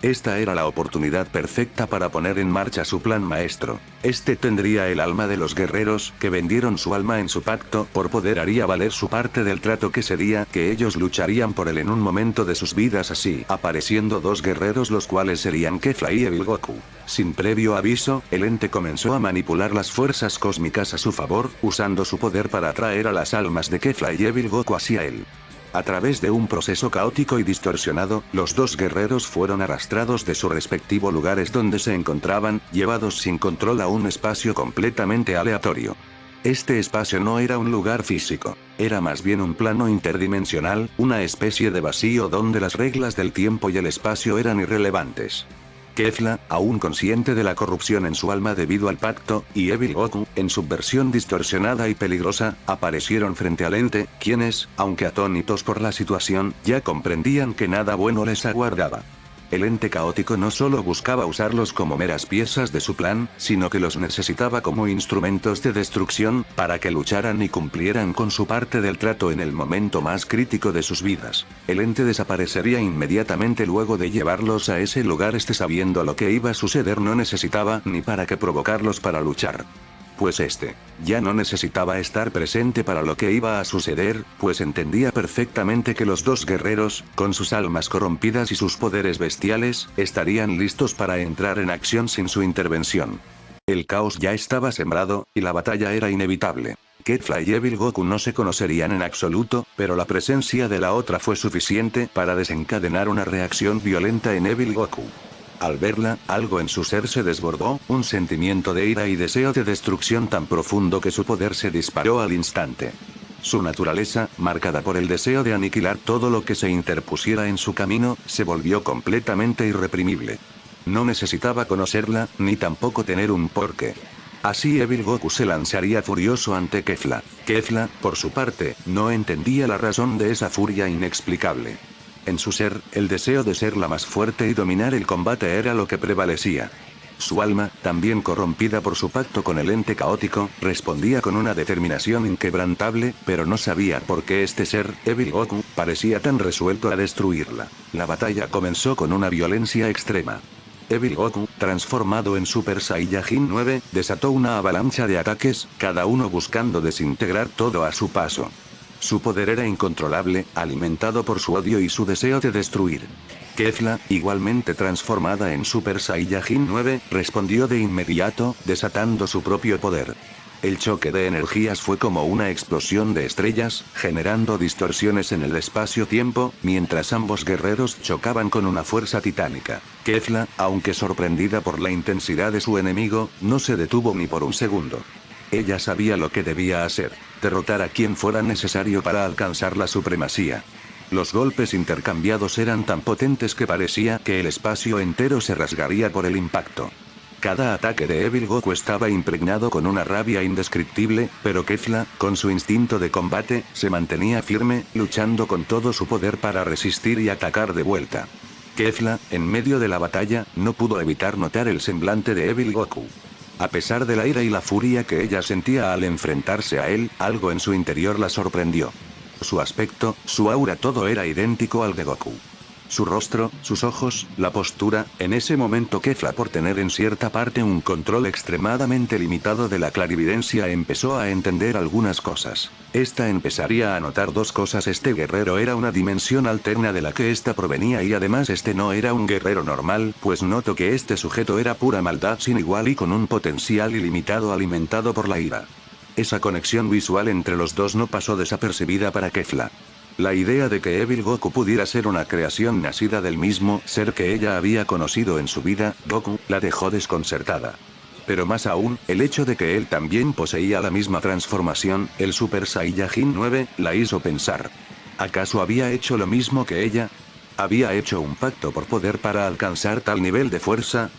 Esta era la oportunidad perfecta para poner en marcha su plan maestro. Este tendría el alma de los guerreros que vendieron su alma en su pacto por poder haría valer su parte del trato que sería que ellos lucharían por él en un momento de sus vidas así, apareciendo dos guerreros los cuales serían Kefla y Evil Goku. Sin previo aviso, el ente comenzó a manipular las fuerzas cósmicas a su favor, usando su poder para atraer a las almas de Kefla y Evil Goku hacia él. A través de un proceso caótico y distorsionado, los dos guerreros fueron arrastrados de sus respectivos lugares donde se encontraban, llevados sin control a un espacio completamente aleatorio. Este espacio no era un lugar físico, era más bien un plano interdimensional, una especie de vacío donde las reglas del tiempo y el espacio eran irrelevantes. Kefla, aún consciente de la corrupción en su alma debido al pacto, y Evil Goku, en su versión distorsionada y peligrosa, aparecieron frente al ente, quienes, aunque atónitos por la situación, ya comprendían que nada bueno les aguardaba. El ente caótico no solo buscaba usarlos como meras piezas de su plan, sino que los necesitaba como instrumentos de destrucción, para que lucharan y cumplieran con su parte del trato en el momento más crítico de sus vidas. El ente desaparecería inmediatamente luego de llevarlos a ese lugar. Sabiendo lo que iba a suceder, no necesitaba ni para qué provocarlos para luchar. Pues ya no necesitaba estar presente para lo que iba a suceder, pues entendía perfectamente que los dos guerreros, con sus almas corrompidas y sus poderes bestiales, estarían listos para entrar en acción sin su intervención. El caos ya estaba sembrado, y la batalla era inevitable. Kefla y Evil Goku no se conocerían en absoluto, pero la presencia de la otra fue suficiente para desencadenar una reacción violenta en Evil Goku. Al verla, algo en su ser se desbordó, un sentimiento de ira y deseo de destrucción tan profundo que su poder se disparó al instante. Su naturaleza, marcada por el deseo de aniquilar todo lo que se interpusiera en su camino, se volvió completamente irreprimible. No necesitaba conocerla, ni tampoco tener un porqué. Así Evil Goku se lanzaría furioso ante Kefla. Kefla, por su parte, no entendía la razón de esa furia inexplicable. En su ser, el deseo de ser la más fuerte y dominar el combate era lo que prevalecía. Su alma, también corrompida por su pacto con el ente caótico, respondía con una determinación inquebrantable, pero no sabía por qué este ser, Evil Goku, parecía tan resuelto a destruirla. La batalla comenzó con una violencia extrema. Evil Goku, transformado en Super Saiyajin 9, desató una avalancha de ataques, cada uno buscando desintegrar todo a su paso. Su poder era incontrolable, alimentado por su odio y su deseo de destruir. Kefla, igualmente transformada en Super Saiyajin 9, respondió de inmediato, desatando su propio poder. El choque de energías fue como una explosión de estrellas, generando distorsiones en el espacio-tiempo, mientras ambos guerreros chocaban con una fuerza titánica. Kefla, aunque sorprendida por la intensidad de su enemigo, no se detuvo ni por un segundo. Ella sabía lo que debía hacer: derrotar a quien fuera necesario para alcanzar la supremacía. Los golpes intercambiados eran tan potentes que parecía que el espacio entero se rasgaría por el impacto. Cada ataque de Evil Goku estaba impregnado con una rabia indescriptible, pero Kefla, con su instinto de combate, se mantenía firme, luchando con todo su poder para resistir y atacar de vuelta. Kefla, en medio de la batalla, no pudo evitar notar el semblante de Evil Goku. A pesar de la ira y la furia que ella sentía al enfrentarse a él, algo en su interior la sorprendió. Su aspecto, su aura, todo era idéntico al de Goku. Su rostro, sus ojos, la postura, en ese momento Kefla, por tener en cierta parte un control extremadamente limitado de la clarividencia, empezó a entender algunas cosas. Esta empezaría a notar dos cosas: este guerrero era una dimensión alterna de la que ésta provenía, y además este no era un guerrero normal, pues notó que este sujeto era pura maldad sin igual y con un potencial ilimitado alimentado por la ira. Esa conexión visual entre los dos no pasó desapercibida para Kefla. La idea de que Evil Goku pudiera ser una creación nacida del mismo ser que ella había conocido en su vida, Goku, la dejó desconcertada. Pero más aún, el hecho de que él también poseía la misma transformación, el Super Saiyajin 9, la hizo pensar. ¿Acaso había hecho lo mismo que ella? ¿Había hecho un pacto por poder para alcanzar tal nivel de fuerza?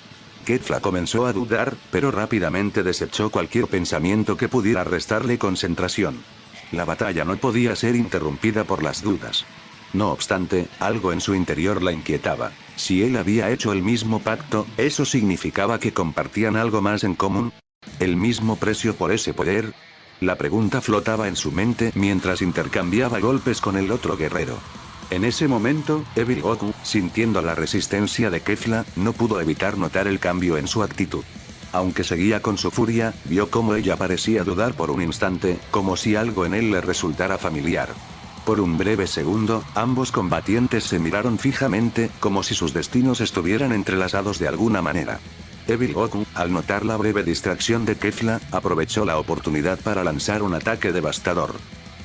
Kefla comenzó a dudar, pero rápidamente desechó cualquier pensamiento que pudiera restarle concentración. La batalla no podía ser interrumpida por las dudas. No obstante, algo en su interior la inquietaba. Si él había hecho el mismo pacto, ¿eso significaba que compartían algo más en común? ¿El mismo precio por ese poder? La pregunta flotaba en su mente mientras intercambiaba golpes con el otro guerrero. En ese momento, Evil Goku, sintiendo la resistencia de Kefla, no pudo evitar notar el cambio en su actitud. Aunque seguía con su furia, vio cómo ella parecía dudar por un instante, como si algo en él le resultara familiar. Por un breve segundo, ambos combatientes se miraron fijamente, como si sus destinos estuvieran entrelazados de alguna manera. Evil Goku, al notar la breve distracción de Kefla, aprovechó la oportunidad para lanzar un ataque devastador.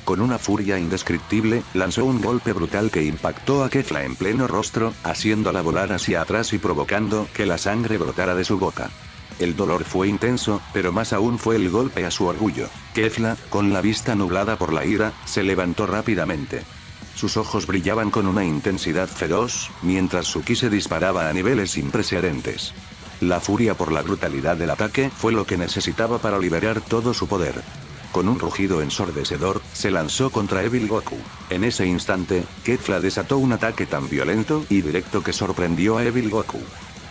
Con una furia indescriptible, lanzó un golpe brutal que impactó a Kefla en pleno rostro, haciéndola volar hacia atrás y provocando que la sangre brotara de su boca. El dolor fue intenso, pero más aún fue el golpe a su orgullo. Kefla, con la vista nublada por la ira, se levantó rápidamente. Sus ojos brillaban con una intensidad feroz, mientras su ki se disparaba a niveles sin precedentes. La furia por la brutalidad del ataque fue lo que necesitaba para liberar todo su poder. Con un rugido ensordecedor, se lanzó contra Evil Goku. En ese instante, Kefla desató un ataque tan violento y directo que sorprendió a Evil Goku.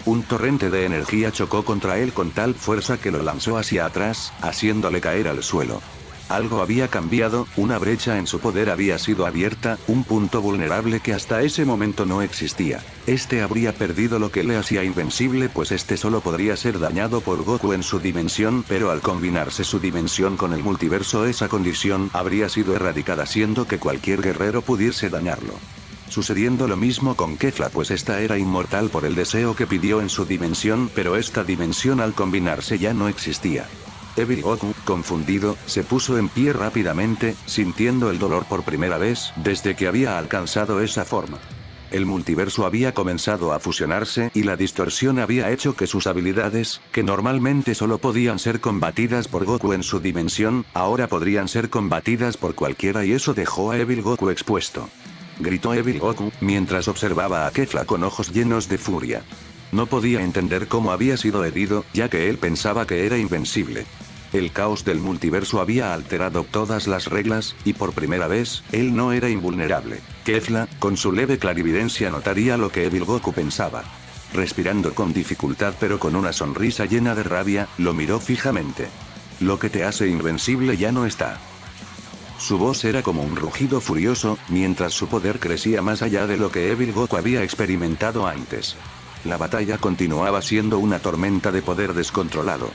Un torrente de energía chocó contra él con tal fuerza que lo lanzó hacia atrás, haciéndole caer al suelo. Algo había cambiado, una brecha en su poder había sido abierta, un punto vulnerable que hasta ese momento no existía. Este habría perdido lo que le hacía invencible, pues este solo podría ser dañado por Goku en su dimensión, pero al combinarse su dimensión con el multiverso, esa condición habría sido erradicada, haciendo que cualquier guerrero pudiese dañarlo. Sucediendo lo mismo con Kefla, pues esta era inmortal por el deseo que pidió en su dimensión, pero esta dimensión al combinarse ya no existía. Evil Goku, confundido, se puso en pie rápidamente, sintiendo el dolor por primera vez desde que había alcanzado esa forma. El multiverso había comenzado a fusionarse y la distorsión había hecho que sus habilidades, que normalmente solo podían ser combatidas por Goku en su dimensión, ahora podrían ser combatidas por cualquiera, y eso dejó a Evil Goku expuesto. Gritó Evil Goku, mientras observaba a Kefla con ojos llenos de furia. No podía entender cómo había sido herido, ya que él pensaba que era invencible. El caos del multiverso había alterado todas las reglas, y por primera vez, él no era invulnerable. Kefla, con su leve clarividencia, notaría lo que Evil Goku pensaba. Respirando con dificultad pero con una sonrisa llena de rabia, lo miró fijamente. Lo que te hace invencible ya no está. Su voz era como un rugido furioso, mientras su poder crecía más allá de lo que Evil Goku había experimentado antes. La batalla continuaba siendo una tormenta de poder descontrolado.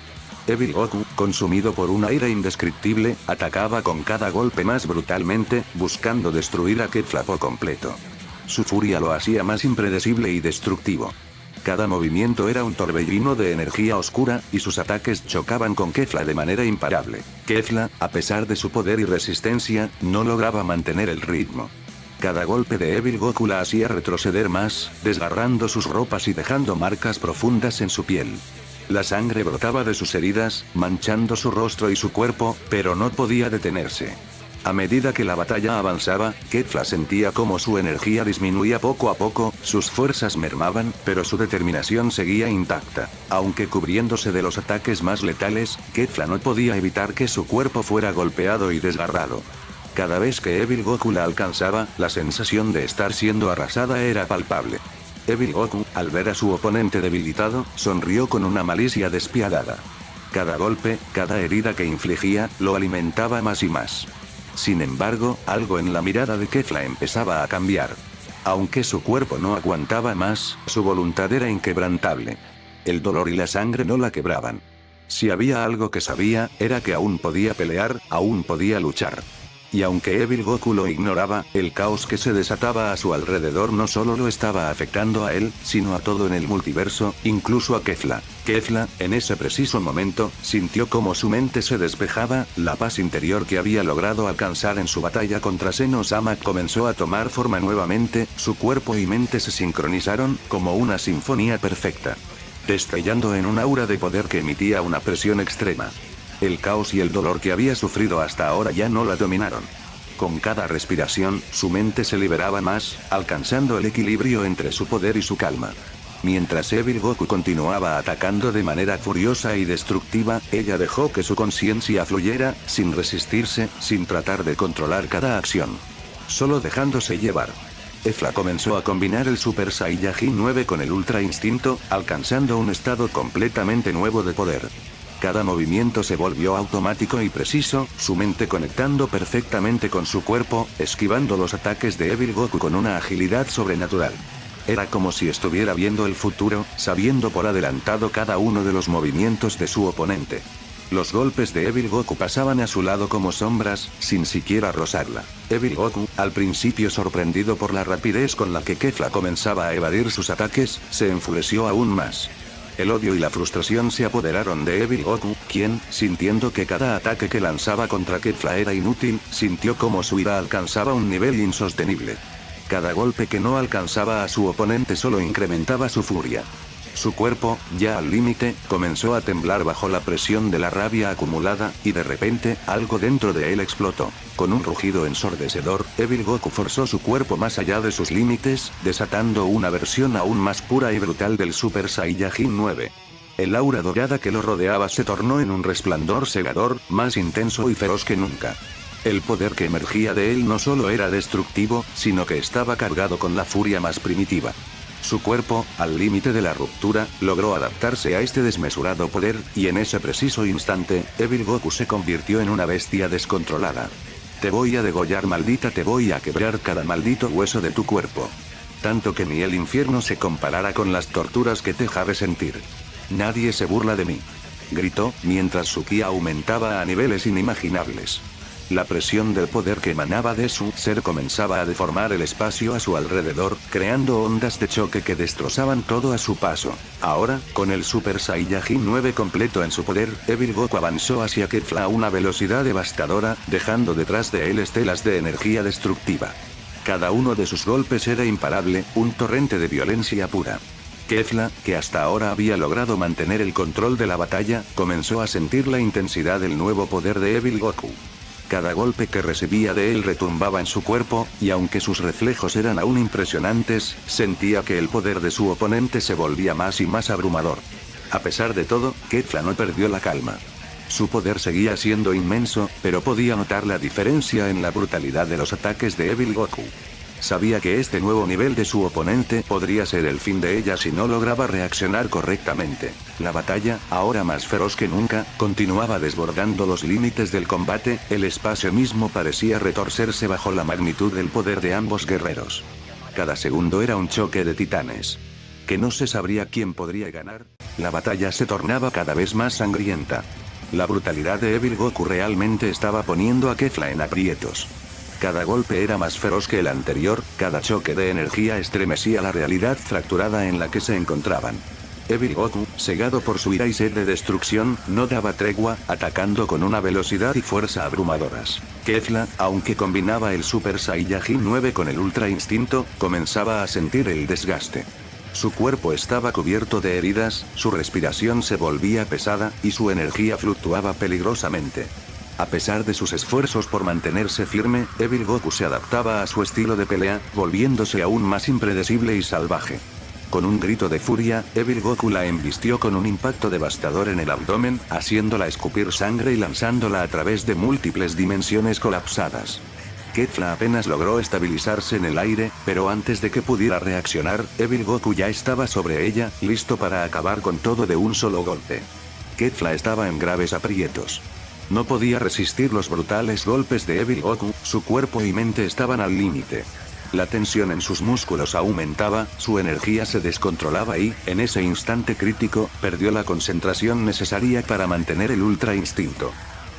Evil Goku, consumido por una ira indescriptible, atacaba con cada golpe más brutalmente, buscando destruir a Kefla por completo. Su furia lo hacía más impredecible y destructivo. Cada movimiento era un torbellino de energía oscura, y sus ataques chocaban con Kefla de manera imparable. Kefla, a pesar de su poder y resistencia, no lograba mantener el ritmo. Cada golpe de Evil Goku la hacía retroceder más, desgarrando sus ropas y dejando marcas profundas en su piel. La sangre brotaba de sus heridas, manchando su rostro y su cuerpo, pero no podía detenerse. A medida que la batalla avanzaba, Kefla sentía como su energía disminuía poco a poco, sus fuerzas mermaban, pero su determinación seguía intacta. Aunque cubriéndose de los ataques más letales, Kefla no podía evitar que su cuerpo fuera golpeado y desgarrado. Cada vez que Evil Goku la alcanzaba, la sensación de estar siendo arrasada era palpable. Evil Goku, al ver a su oponente debilitado, sonrió con una malicia despiadada. Cada golpe, cada herida que infligía, lo alimentaba más y más. Sin embargo, algo en la mirada de Kefla empezaba a cambiar. Aunque su cuerpo no aguantaba más, su voluntad era inquebrantable. El dolor y la sangre no la quebraban. Si había algo que sabía, era que aún podía pelear, aún podía luchar. Y aunque Evil Goku lo ignoraba, el caos que se desataba a su alrededor no solo lo estaba afectando a él, sino a todo en el multiverso, incluso a Kefla. Kefla, en ese preciso momento, sintió como su mente se despejaba, la paz interior que había logrado alcanzar en su batalla contra Zeno-sama comenzó a tomar forma nuevamente, su cuerpo y mente se sincronizaron, como una sinfonía perfecta. Destellando en un aura de poder que emitía una presión extrema. El caos y el dolor que había sufrido hasta ahora ya no la dominaron. Con cada respiración, su mente se liberaba más, alcanzando el equilibrio entre su poder y su calma. Mientras Evil Goku continuaba atacando de manera furiosa y destructiva, ella dejó que su conciencia fluyera, sin resistirse, sin tratar de controlar cada acción. Solo dejándose llevar. Kefla comenzó a combinar el Super Saiyajin 9 con el Ultra Instinto, alcanzando un estado completamente nuevo de poder. Cada movimiento se volvió automático y preciso, su mente conectando perfectamente con su cuerpo, esquivando los ataques de Evil Goku con una agilidad sobrenatural. Era como si estuviera viendo el futuro, sabiendo por adelantado cada uno de los movimientos de su oponente. Los golpes de Evil Goku pasaban a su lado como sombras, sin siquiera rozarla. Evil Goku, al principio sorprendido por la rapidez con la que Kefla comenzaba a evadir sus ataques, se enfureció aún más. El odio y la frustración se apoderaron de Evil Goku, quien, sintiendo que cada ataque que lanzaba contra Kefla era inútil, sintió como su ira alcanzaba un nivel insostenible. Cada golpe que no alcanzaba a su oponente solo incrementaba su furia. Su cuerpo, ya al límite, comenzó a temblar bajo la presión de la rabia acumulada, y de repente, algo dentro de él explotó. Con un rugido ensordecedor, Evil Goku forzó su cuerpo más allá de sus límites, desatando una versión aún más pura y brutal del Super Saiyajin 9. El aura dorada que lo rodeaba se tornó en un resplandor cegador, más intenso y feroz que nunca. El poder que emergía de él no solo era destructivo, sino que estaba cargado con la furia más primitiva. Su cuerpo, al límite de la ruptura, logró adaptarse a este desmesurado poder, y en ese preciso instante, Evil Goku se convirtió en una bestia descontrolada. Te voy a degollar, maldita, te voy a quebrar cada maldito hueso de tu cuerpo. Tanto que ni el infierno se comparará con las torturas que te haré sentir. Nadie se burla de mí. Gritó, mientras su ki aumentaba a niveles inimaginables. La presión del poder que emanaba de su ser comenzaba a deformar el espacio a su alrededor, creando ondas de choque que destrozaban todo a su paso. Ahora, con el Super Saiyajin 9 completo en su poder, Evil Goku avanzó hacia Kefla a una velocidad devastadora, dejando detrás de él estelas de energía destructiva. Cada uno de sus golpes era imparable, un torrente de violencia pura. Kefla, que hasta ahora había logrado mantener el control de la batalla, comenzó a sentir la intensidad del nuevo poder de Evil Goku. Cada golpe que recibía de él retumbaba en su cuerpo, y aunque sus reflejos eran aún impresionantes, sentía que el poder de su oponente se volvía más y más abrumador. A pesar de todo, Kefla no perdió la calma. Su poder seguía siendo inmenso, pero podía notar la diferencia en la brutalidad de los ataques de Evil Goku. Sabía que este nuevo nivel de su oponente podría ser el fin de ella si no lograba reaccionar correctamente. La batalla, ahora más feroz que nunca, continuaba desbordando los límites del combate, el espacio mismo parecía retorcerse bajo la magnitud del poder de ambos guerreros. Cada segundo era un choque de titanes. Que no se sabría quién podría ganar. La batalla se tornaba cada vez más sangrienta. La brutalidad de Evil Goku realmente estaba poniendo a Kefla en aprietos. Cada golpe era más feroz que el anterior, cada choque de energía estremecía la realidad fracturada en la que se encontraban. Evil Goku, cegado por su ira y sed de destrucción, no daba tregua, atacando con una velocidad y fuerza abrumadoras. Kefla, aunque combinaba el Super Saiyajin 9 con el Ultra Instinto, comenzaba a sentir el desgaste. Su cuerpo estaba cubierto de heridas, su respiración se volvía pesada, y su energía fluctuaba peligrosamente. A pesar de sus esfuerzos por mantenerse firme, Evil Goku se adaptaba a su estilo de pelea, volviéndose aún más impredecible y salvaje. Con un grito de furia, Evil Goku la embistió con un impacto devastador en el abdomen, haciéndola escupir sangre y lanzándola a través de múltiples dimensiones colapsadas. Kefla apenas logró estabilizarse en el aire, pero antes de que pudiera reaccionar, Evil Goku ya estaba sobre ella, listo para acabar con todo de un solo golpe. Kefla estaba en graves aprietos. No podía resistir los brutales golpes de Evil Goku, su cuerpo y mente estaban al límite. La tensión en sus músculos aumentaba, su energía se descontrolaba y, en ese instante crítico, perdió la concentración necesaria para mantener el ultra instinto.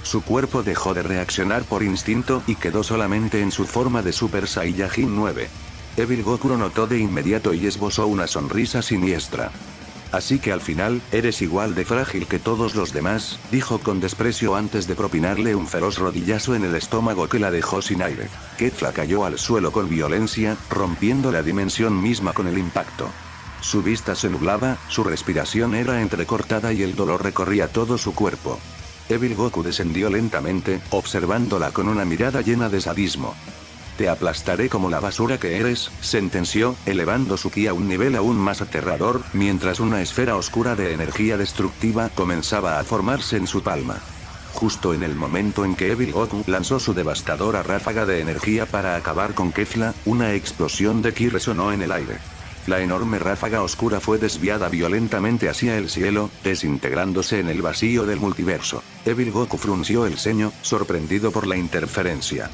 Su cuerpo dejó de reaccionar por instinto y quedó solamente en su forma de Super Saiyajin 9. Evil Goku lo notó de inmediato y esbozó una sonrisa siniestra. Así que al final, eres igual de frágil que todos los demás, dijo con desprecio antes de propinarle un feroz rodillazo en el estómago que la dejó sin aire. Kefla cayó al suelo con violencia, rompiendo la dimensión misma con el impacto. Su vista se nublaba, su respiración era entrecortada y el dolor recorría todo su cuerpo. Evil Goku descendió lentamente, observándola con una mirada llena de sadismo. Te aplastaré como la basura que eres, sentenció, elevando su ki a un nivel aún más aterrador, mientras una esfera oscura de energía destructiva comenzaba a formarse en su palma. Justo en el momento en que Evil Goku lanzó su devastadora ráfaga de energía para acabar con Kefla, una explosión de ki resonó en el aire. La enorme ráfaga oscura fue desviada violentamente hacia el cielo, desintegrándose en el vacío del multiverso. Evil Goku frunció el ceño, sorprendido por la interferencia.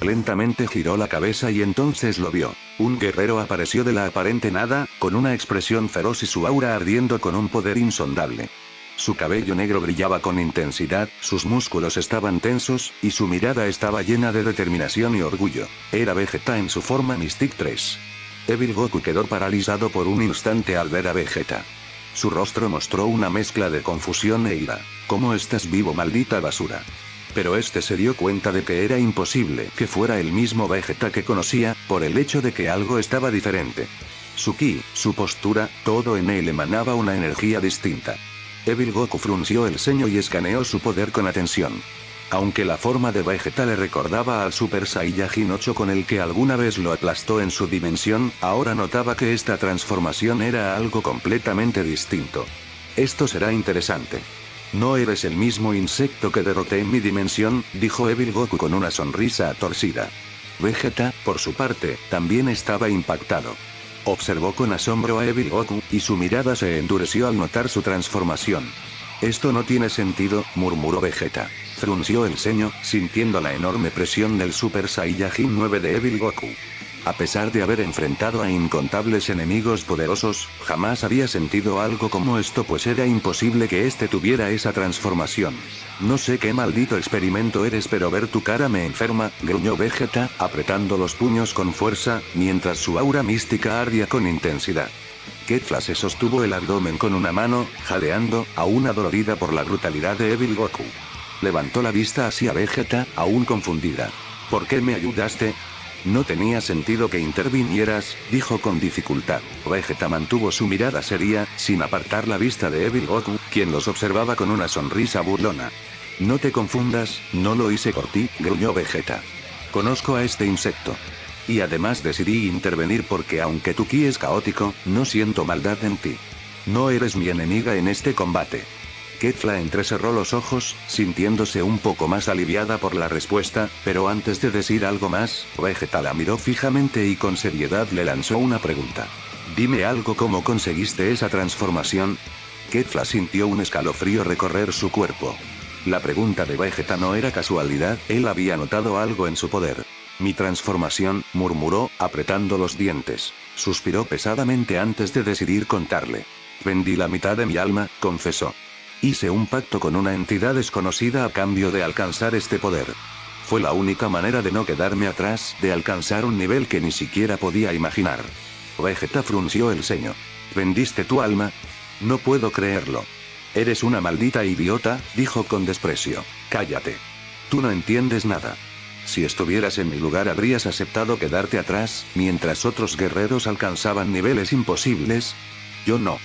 Lentamente giró la cabeza y entonces lo vio. Un guerrero apareció de la aparente nada, con una expresión feroz y su aura ardiendo con un poder insondable. Su cabello negro brillaba con intensidad, sus músculos estaban tensos, y su mirada estaba llena de determinación y orgullo. Era Vegeta en su forma Mystic 3. Evil Goku quedó paralizado por un instante al ver a Vegeta. Su rostro mostró una mezcla de confusión e ira. ¿Cómo estás vivo, maldita basura? Pero este se dio cuenta de que era imposible que fuera el mismo Vegeta que conocía, por el hecho de que algo estaba diferente. Su ki, su postura, todo en él emanaba una energía distinta. Evil Goku frunció el ceño y escaneó su poder con atención. Aunque la forma de Vegeta le recordaba al Super Saiyajin 8 con el que alguna vez lo aplastó en su dimensión, ahora notaba que esta transformación era algo completamente distinto. Esto será interesante. No eres el mismo insecto que derroté en mi dimensión, dijo Evil Goku con una sonrisa torcida. Vegeta, por su parte, también estaba impactado. Observó con asombro a Evil Goku, y su mirada se endureció al notar su transformación. Esto no tiene sentido, murmuró Vegeta. Frunció el ceño, sintiendo la enorme presión del Super Saiyajin 9 de Evil Goku. A pesar de haber enfrentado a incontables enemigos poderosos, jamás había sentido algo como esto, pues era imposible que éste tuviera esa transformación. No sé qué maldito experimento eres, pero ver tu cara me enferma, gruñó Vegeta, apretando los puños con fuerza, mientras su aura mística ardía con intensidad. Kefla se sostuvo el abdomen con una mano, jadeando, aún adolorida por la brutalidad de Evil Goku. Levantó la vista hacia Vegeta, aún confundida. ¿Por qué me ayudaste? No tenía sentido que intervinieras, dijo con dificultad. Vegeta mantuvo su mirada seria, sin apartar la vista de Evil Goku, quien los observaba con una sonrisa burlona. No te confundas, no lo hice por ti, gruñó Vegeta. Conozco a este insecto. Y además decidí intervenir porque aunque tu ki es caótico, no siento maldad en ti. No eres mi enemiga en este combate. Kefla entrecerró los ojos, sintiéndose un poco más aliviada por la respuesta, pero antes de decir algo más, Vegeta la miró fijamente y con seriedad le lanzó una pregunta. Dime algo, ¿cómo conseguiste esa transformación? Kefla sintió un escalofrío recorrer su cuerpo. La pregunta de Vegeta no era casualidad, él había notado algo en su poder. Mi transformación, murmuró, apretando los dientes. Suspiró pesadamente antes de decidir contarle. Vendí la mitad de mi alma, confesó. Hice un pacto con una entidad desconocida a cambio de alcanzar este poder. Fue la única manera de no quedarme atrás, de alcanzar un nivel que ni siquiera podía imaginar. Vegeta frunció el ceño. ¿Vendiste tu alma? No puedo creerlo. Eres una maldita idiota, dijo con desprecio. Cállate. Tú no entiendes nada. Si estuvieras en mi lugar habrías aceptado quedarte atrás, mientras otros guerreros alcanzaban niveles imposibles. Yo no.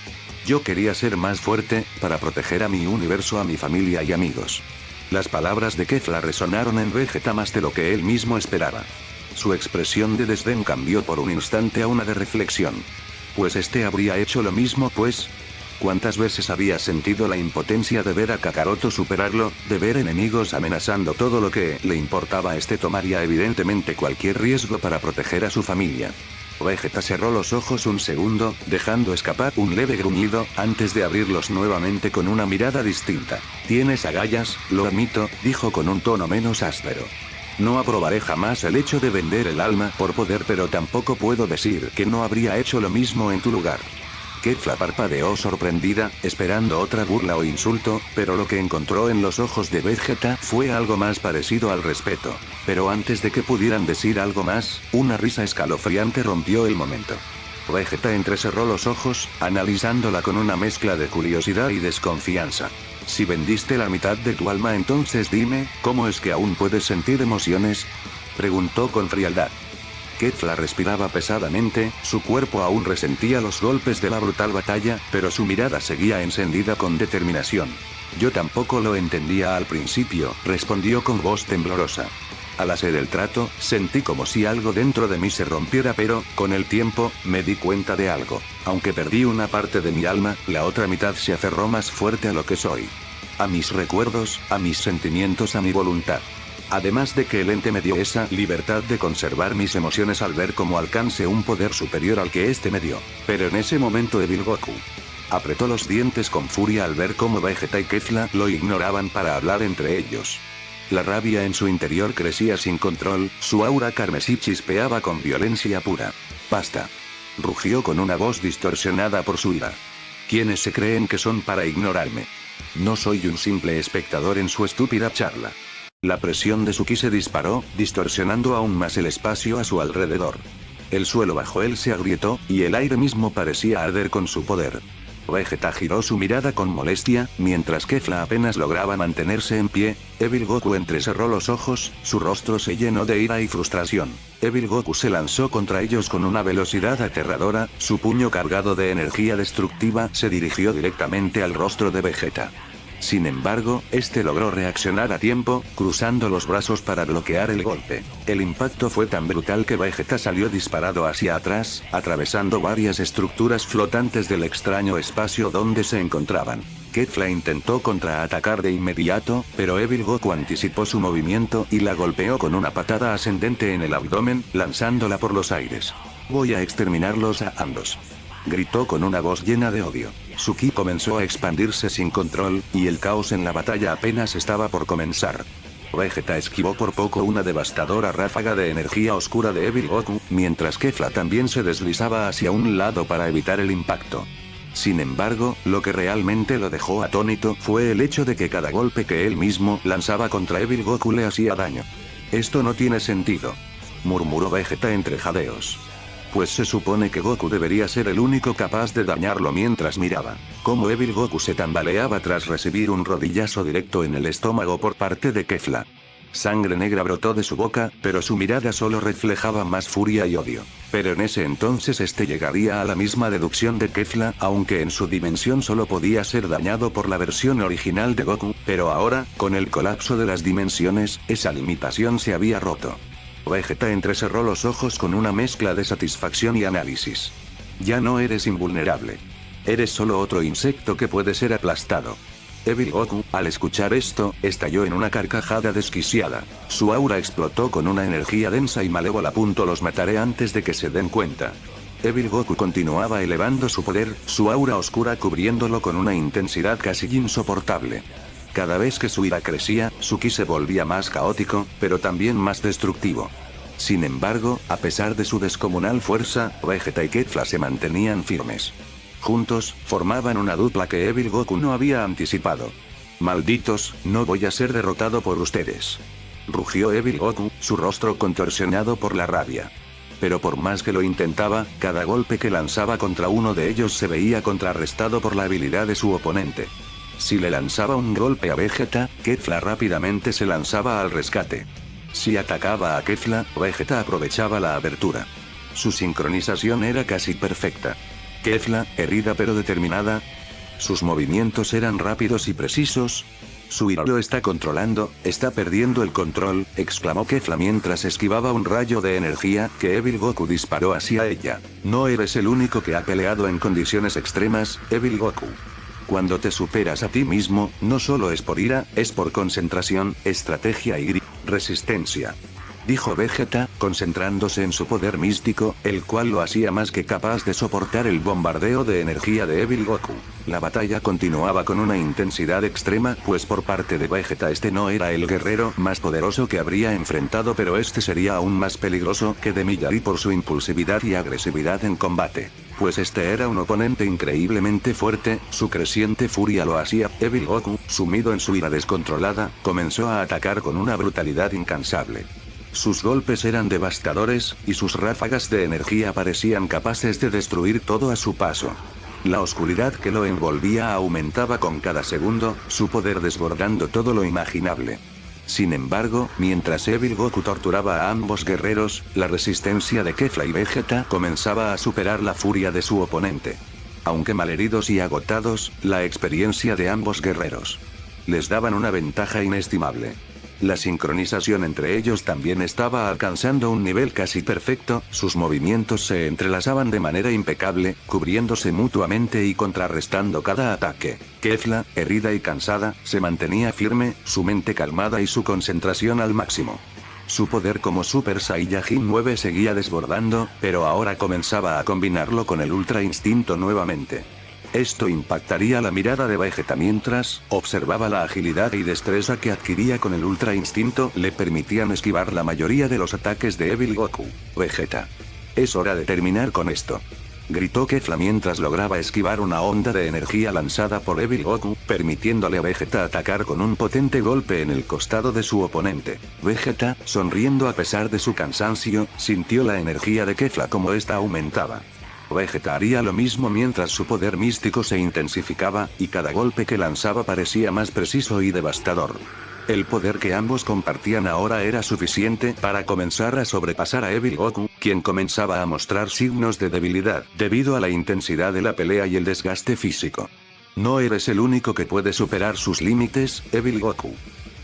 Yo quería ser más fuerte, para proteger a mi universo, a mi familia y amigos. Las palabras de Kefla resonaron en Vegeta más de lo que él mismo esperaba. Su expresión de desdén cambió por un instante a una de reflexión. Pues este habría hecho lo mismo, pues. ¿Cuántas veces había sentido la impotencia de ver a Kakaroto superarlo, de ver enemigos amenazando todo lo que le importaba? Este tomaría evidentemente cualquier riesgo para proteger a su familia. Vegeta cerró los ojos un segundo, dejando escapar un leve gruñido, antes de abrirlos nuevamente con una mirada distinta. Tienes agallas, lo admito, dijo con un tono menos áspero. No aprobaré jamás el hecho de vender el alma por poder, pero tampoco puedo decir que no habría hecho lo mismo en tu lugar. Kefla parpadeó sorprendida, esperando otra burla o insulto, pero lo que encontró en los ojos de Vegeta fue algo más parecido al respeto. Pero antes de que pudieran decir algo más, una risa escalofriante rompió el momento. Vegeta entrecerró los ojos, analizándola con una mezcla de curiosidad y desconfianza. Si vendiste la mitad de tu alma, entonces dime, ¿cómo es que aún puedes sentir emociones? Preguntó con frialdad. Kefla respiraba pesadamente, su cuerpo aún resentía los golpes de la brutal batalla, pero su mirada seguía encendida con determinación. Yo tampoco lo entendía al principio, respondió con voz temblorosa. Al hacer el trato, sentí como si algo dentro de mí se rompiera, pero, con el tiempo, me di cuenta de algo. Aunque perdí una parte de mi alma, la otra mitad se aferró más fuerte a lo que soy. A mis recuerdos, a mis sentimientos, a mi voluntad. Además de que el ente me dio esa libertad de conservar mis emociones al ver cómo alcance un poder superior al que este me dio. Pero en ese momento Evil Goku apretó los dientes con furia al ver cómo Vegeta y Kefla lo ignoraban para hablar entre ellos. La rabia en su interior crecía sin control, su aura carmesí chispeaba con violencia pura. ¡Basta!, rugió con una voz distorsionada por su ira. ¿Quiénes se creen que son para ignorarme? No soy un simple espectador en su estúpida charla. La presión de su ki se disparó, distorsionando aún más el espacio a su alrededor. El suelo bajo él se agrietó, y el aire mismo parecía arder con su poder. Vegeta giró su mirada con molestia, mientras Kefla apenas lograba mantenerse en pie. Evil Goku entrecerró los ojos, su rostro se llenó de ira y frustración. Evil Goku se lanzó contra ellos con una velocidad aterradora, su puño cargado de energía destructiva se dirigió directamente al rostro de Vegeta. Sin embargo, este logró reaccionar a tiempo, cruzando los brazos para bloquear el golpe. El impacto fue tan brutal que Vegeta salió disparado hacia atrás, atravesando varias estructuras flotantes del extraño espacio donde se encontraban. Kefla intentó contraatacar de inmediato, pero Evil Goku anticipó su movimiento y la golpeó con una patada ascendente en el abdomen, lanzándola por los aires. Voy a exterminarlos a ambos, gritó con una voz llena de odio. Su ki comenzó a expandirse sin control, y el caos en la batalla apenas estaba por comenzar. Vegeta esquivó por poco una devastadora ráfaga de energía oscura de Evil Goku, mientras Kefla también se deslizaba hacia un lado para evitar el impacto. Sin embargo, lo que realmente lo dejó atónito fue el hecho de que cada golpe que él mismo lanzaba contra Evil Goku le hacía daño. Esto no tiene sentido, murmuró Vegeta entre jadeos. Pues se supone que Goku debería ser el único capaz de dañarlo mientras miraba cómo Evil Goku se tambaleaba tras recibir un rodillazo directo en el estómago por parte de Kefla. Sangre negra brotó de su boca, pero su mirada solo reflejaba más furia y odio. Pero en ese entonces este llegaría a la misma deducción de Kefla, aunque en su dimensión solo podía ser dañado por la versión original de Goku, pero ahora, con el colapso de las dimensiones, esa limitación se había roto. Vegeta entrecerró los ojos con una mezcla de satisfacción y análisis. Ya no eres invulnerable. Eres solo otro insecto que puede ser aplastado. Evil Goku, al escuchar esto, estalló en una carcajada desquiciada. Su aura explotó con una energía densa y malévola. Los mataré antes de que se den cuenta. Evil Goku continuaba elevando su poder, su aura oscura cubriéndolo con una intensidad casi insoportable. Cada vez que su ira crecía, su ki se volvía más caótico, pero también más destructivo. Sin embargo, a pesar de su descomunal fuerza, Vegeta y Kefla se mantenían firmes. Juntos, formaban una dupla que Evil Goku no había anticipado. Malditos, no voy a ser derrotado por ustedes, rugió Evil Goku, su rostro contorsionado por la rabia. Pero por más que lo intentaba, cada golpe que lanzaba contra uno de ellos se veía contrarrestado por la habilidad de su oponente. Si le lanzaba un golpe a Vegeta, Kefla rápidamente se lanzaba al rescate. Si atacaba a Kefla, Vegeta aprovechaba la abertura. Su sincronización era casi perfecta. Kefla, herida pero determinada. Sus movimientos eran rápidos y precisos. Su ira lo está controlando, está perdiendo el control, exclamó Kefla mientras esquivaba un rayo de energía que Evil Goku disparó hacia ella. No eres el único que ha peleado en condiciones extremas, Evil Goku. Cuando te superas a ti mismo, no solo es por ira, es por concentración, estrategia y resistencia. dijo Vegeta, concentrándose en su poder místico, el cual lo hacía más que capaz de soportar el bombardeo de energía de Evil Goku. La batalla continuaba con una intensidad extrema, pues por parte de Vegeta este no era el guerrero más poderoso que habría enfrentado, pero este sería aún más peligroso que de Miyagi por su impulsividad y agresividad en combate. Pues este era un oponente increíblemente fuerte, su creciente furia lo hacía. Evil Goku, sumido en su ira descontrolada, comenzó a atacar con una brutalidad incansable. Sus golpes eran devastadores, y sus ráfagas de energía parecían capaces de destruir todo a su paso. La oscuridad que lo envolvía aumentaba con cada segundo, su poder desbordando todo lo imaginable. Sin embargo, mientras Evil Goku torturaba a ambos guerreros, la resistencia de Kefla y Vegeta comenzaba a superar la furia de su oponente. Aunque malheridos y agotados, la experiencia de ambos guerreros les daban una ventaja inestimable. La sincronización entre ellos también estaba alcanzando un nivel casi perfecto, sus movimientos se entrelazaban de manera impecable, cubriéndose mutuamente y contrarrestando cada ataque. Kefla, herida y cansada, se mantenía firme, su mente calmada y su concentración al máximo. Su poder como Super Saiyajin 9 seguía desbordando, pero ahora comenzaba a combinarlo con el Ultra Instinto nuevamente. Esto impactaría la mirada de Vegeta mientras observaba la agilidad y destreza que adquiría con el Ultra Instinto, le permitían esquivar la mayoría de los ataques de Evil Goku. Vegeta. Es hora de terminar con esto, gritó Kefla mientras lograba esquivar una onda de energía lanzada por Evil Goku, permitiéndole a Vegeta atacar con un potente golpe en el costado de su oponente. Vegeta, sonriendo a pesar de su cansancio, sintió la energía de Kefla como esta aumentaba. Vegeta haría lo mismo mientras su poder místico se intensificaba, y cada golpe que lanzaba parecía más preciso y devastador. El poder que ambos compartían ahora era suficiente para comenzar a sobrepasar a Evil Goku, quien comenzaba a mostrar signos de debilidad, debido a la intensidad de la pelea y el desgaste físico. No eres el único que puede superar sus límites, Evil Goku,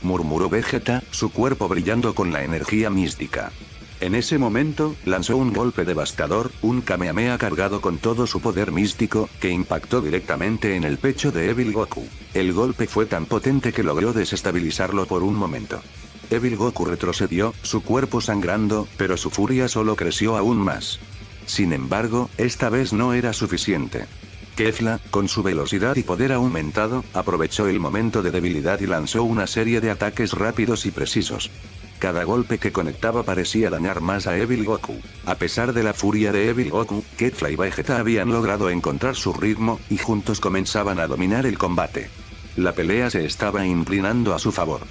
murmuró Vegeta, su cuerpo brillando con la energía mística. En ese momento, lanzó un golpe devastador, un Kamehameha cargado con todo su poder místico, que impactó directamente en el pecho de Evil Goku. El golpe fue tan potente que logró desestabilizarlo por un momento. Evil Goku retrocedió, su cuerpo sangrando, pero su furia solo creció aún más. Sin embargo, esta vez no era suficiente. Kefla, con su velocidad y poder aumentado, aprovechó el momento de debilidad y lanzó una serie de ataques rápidos y precisos. Cada golpe que conectaba parecía dañar más a Evil Goku. A pesar de la furia de Evil Goku, Kefla y Vegeta habían logrado encontrar su ritmo, y juntos comenzaban a dominar el combate. La pelea se estaba inclinando a su favor.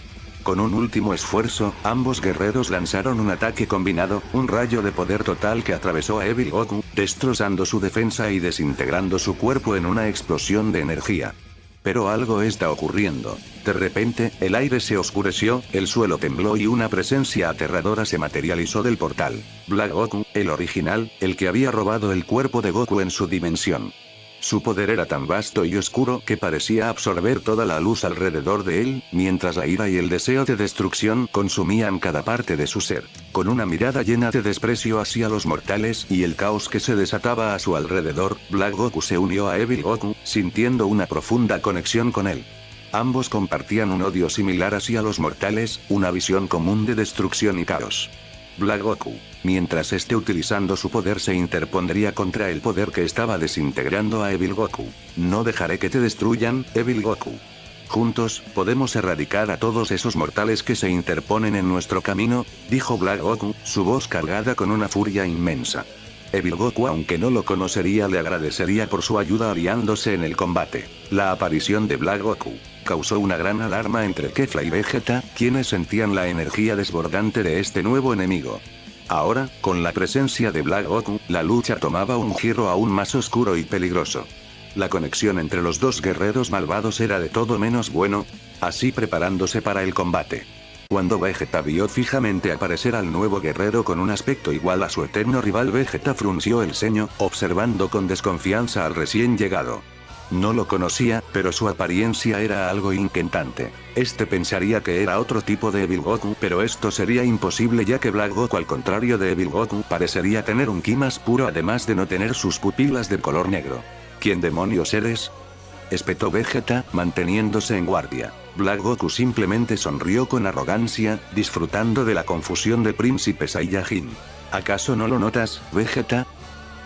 Con un último esfuerzo, ambos guerreros lanzaron un ataque combinado, un rayo de poder total que atravesó a Evil Goku, destrozando su defensa y desintegrando su cuerpo en una explosión de energía. Pero algo está ocurriendo. De repente, el aire se oscureció, el suelo tembló y una presencia aterradora se materializó del portal. Black Goku, el original, el que había robado el cuerpo de Goku en su dimensión. Su poder era tan vasto y oscuro que parecía absorber toda la luz alrededor de él, mientras la ira y el deseo de destrucción consumían cada parte de su ser. Con una mirada llena de desprecio hacia los mortales y el caos que se desataba a su alrededor, Black Goku se unió a Evil Goku, sintiendo una profunda conexión con él. Ambos compartían un odio similar hacia los mortales, una visión común de destrucción y caos. Black Goku, mientras esté utilizando su poder, se interpondría contra el poder que estaba desintegrando a Evil Goku. No dejaré que te destruyan, Evil Goku. Juntos, podemos erradicar a todos esos mortales que se interponen en nuestro camino, dijo Black Goku, su voz cargada con una furia inmensa. Evil Goku, aunque no lo conocería, le agradecería por su ayuda aliándose en el combate. La aparición de Black Goku causó una gran alarma entre Kefla y Vegeta, quienes sentían la energía desbordante de este nuevo enemigo. Ahora, con la presencia de Black Goku, la lucha tomaba un giro aún más oscuro y peligroso. La conexión entre los dos guerreros malvados era de todo menos bueno, así preparándose para el combate. Cuando Vegeta vio fijamente aparecer al nuevo guerrero con un aspecto igual a su eterno rival, Vegeta frunció el ceño, observando con desconfianza al recién llegado. No lo conocía, pero su apariencia era algo inquietante. Este pensaría que era otro tipo de Evil Goku, pero esto sería imposible ya que Black Goku, al contrario de Evil Goku, parecería tener un ki más puro además de no tener sus pupilas de color negro. ¿Quién demonios eres? espetó Vegeta, manteniéndose en guardia. Black Goku simplemente sonrió con arrogancia, disfrutando de la confusión de Príncipe Saiyajin. ¿Acaso no lo notas, Vegeta?,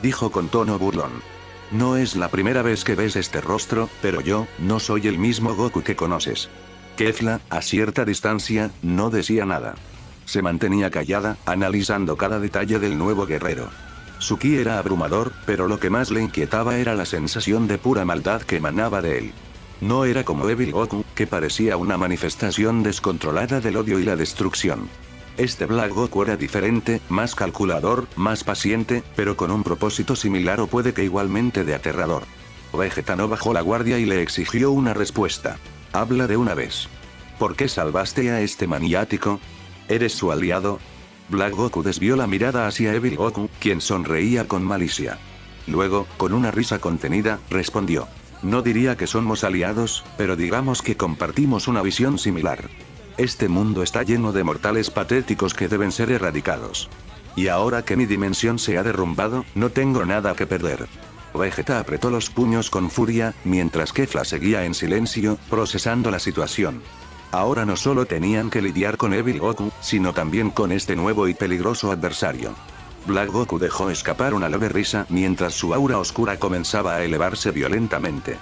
dijo con tono burlón. No es la primera vez que ves este rostro, pero yo, no soy el mismo Goku que conoces. Kefla, a cierta distancia, no decía nada. Se mantenía callada, analizando cada detalle del nuevo guerrero. Su ki era abrumador, pero lo que más le inquietaba era la sensación de pura maldad que emanaba de él. No era como Evil Goku, que parecía una manifestación descontrolada del odio y la destrucción. Este Black Goku era diferente, más calculador, más paciente, pero con un propósito similar o puede que igualmente de aterrador. Vegeta no bajó la guardia y le exigió una respuesta. Habla de una vez. ¿Por qué salvaste a este maniático? ¿Eres su aliado? Black Goku desvió la mirada hacia Evil Goku, quien sonreía con malicia. Luego, con una risa contenida, respondió. No diría que somos aliados, pero digamos que compartimos una visión similar. Este mundo está lleno de mortales patéticos que deben ser erradicados. Y ahora que mi dimensión se ha derrumbado, no tengo nada que perder. Vegeta apretó los puños con furia, mientras Kefla seguía en silencio, procesando la situación. Ahora no solo tenían que lidiar con Evil Goku, sino también con este nuevo y peligroso adversario. Black Goku dejó escapar una leve risa mientras su aura oscura comenzaba a elevarse violentamente.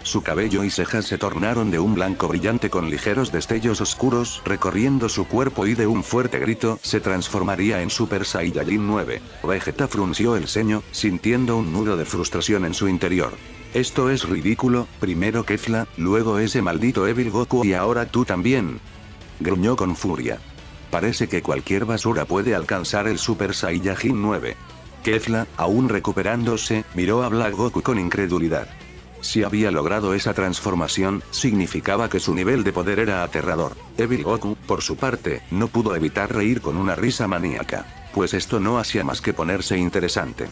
Su cabello y cejas se tornaron de un blanco brillante con ligeros destellos oscuros recorriendo su cuerpo y de un fuerte grito se transformaría en Super Saiyajin 9. Vegeta frunció el ceño, sintiendo un nudo de frustración en su interior. Esto es ridículo, primero Kefla, luego ese maldito Evil Goku y ahora tú también. Gruñó con furia. Parece que cualquier basura puede alcanzar el Super Saiyajin 9. Kefla, aún recuperándose, miró a Black Goku con incredulidad. Si había logrado esa transformación, significaba que su nivel de poder era aterrador. Evil Goku, por su parte, no pudo evitar reír con una risa maníaca. Pues esto no hacía más que ponerse interesante.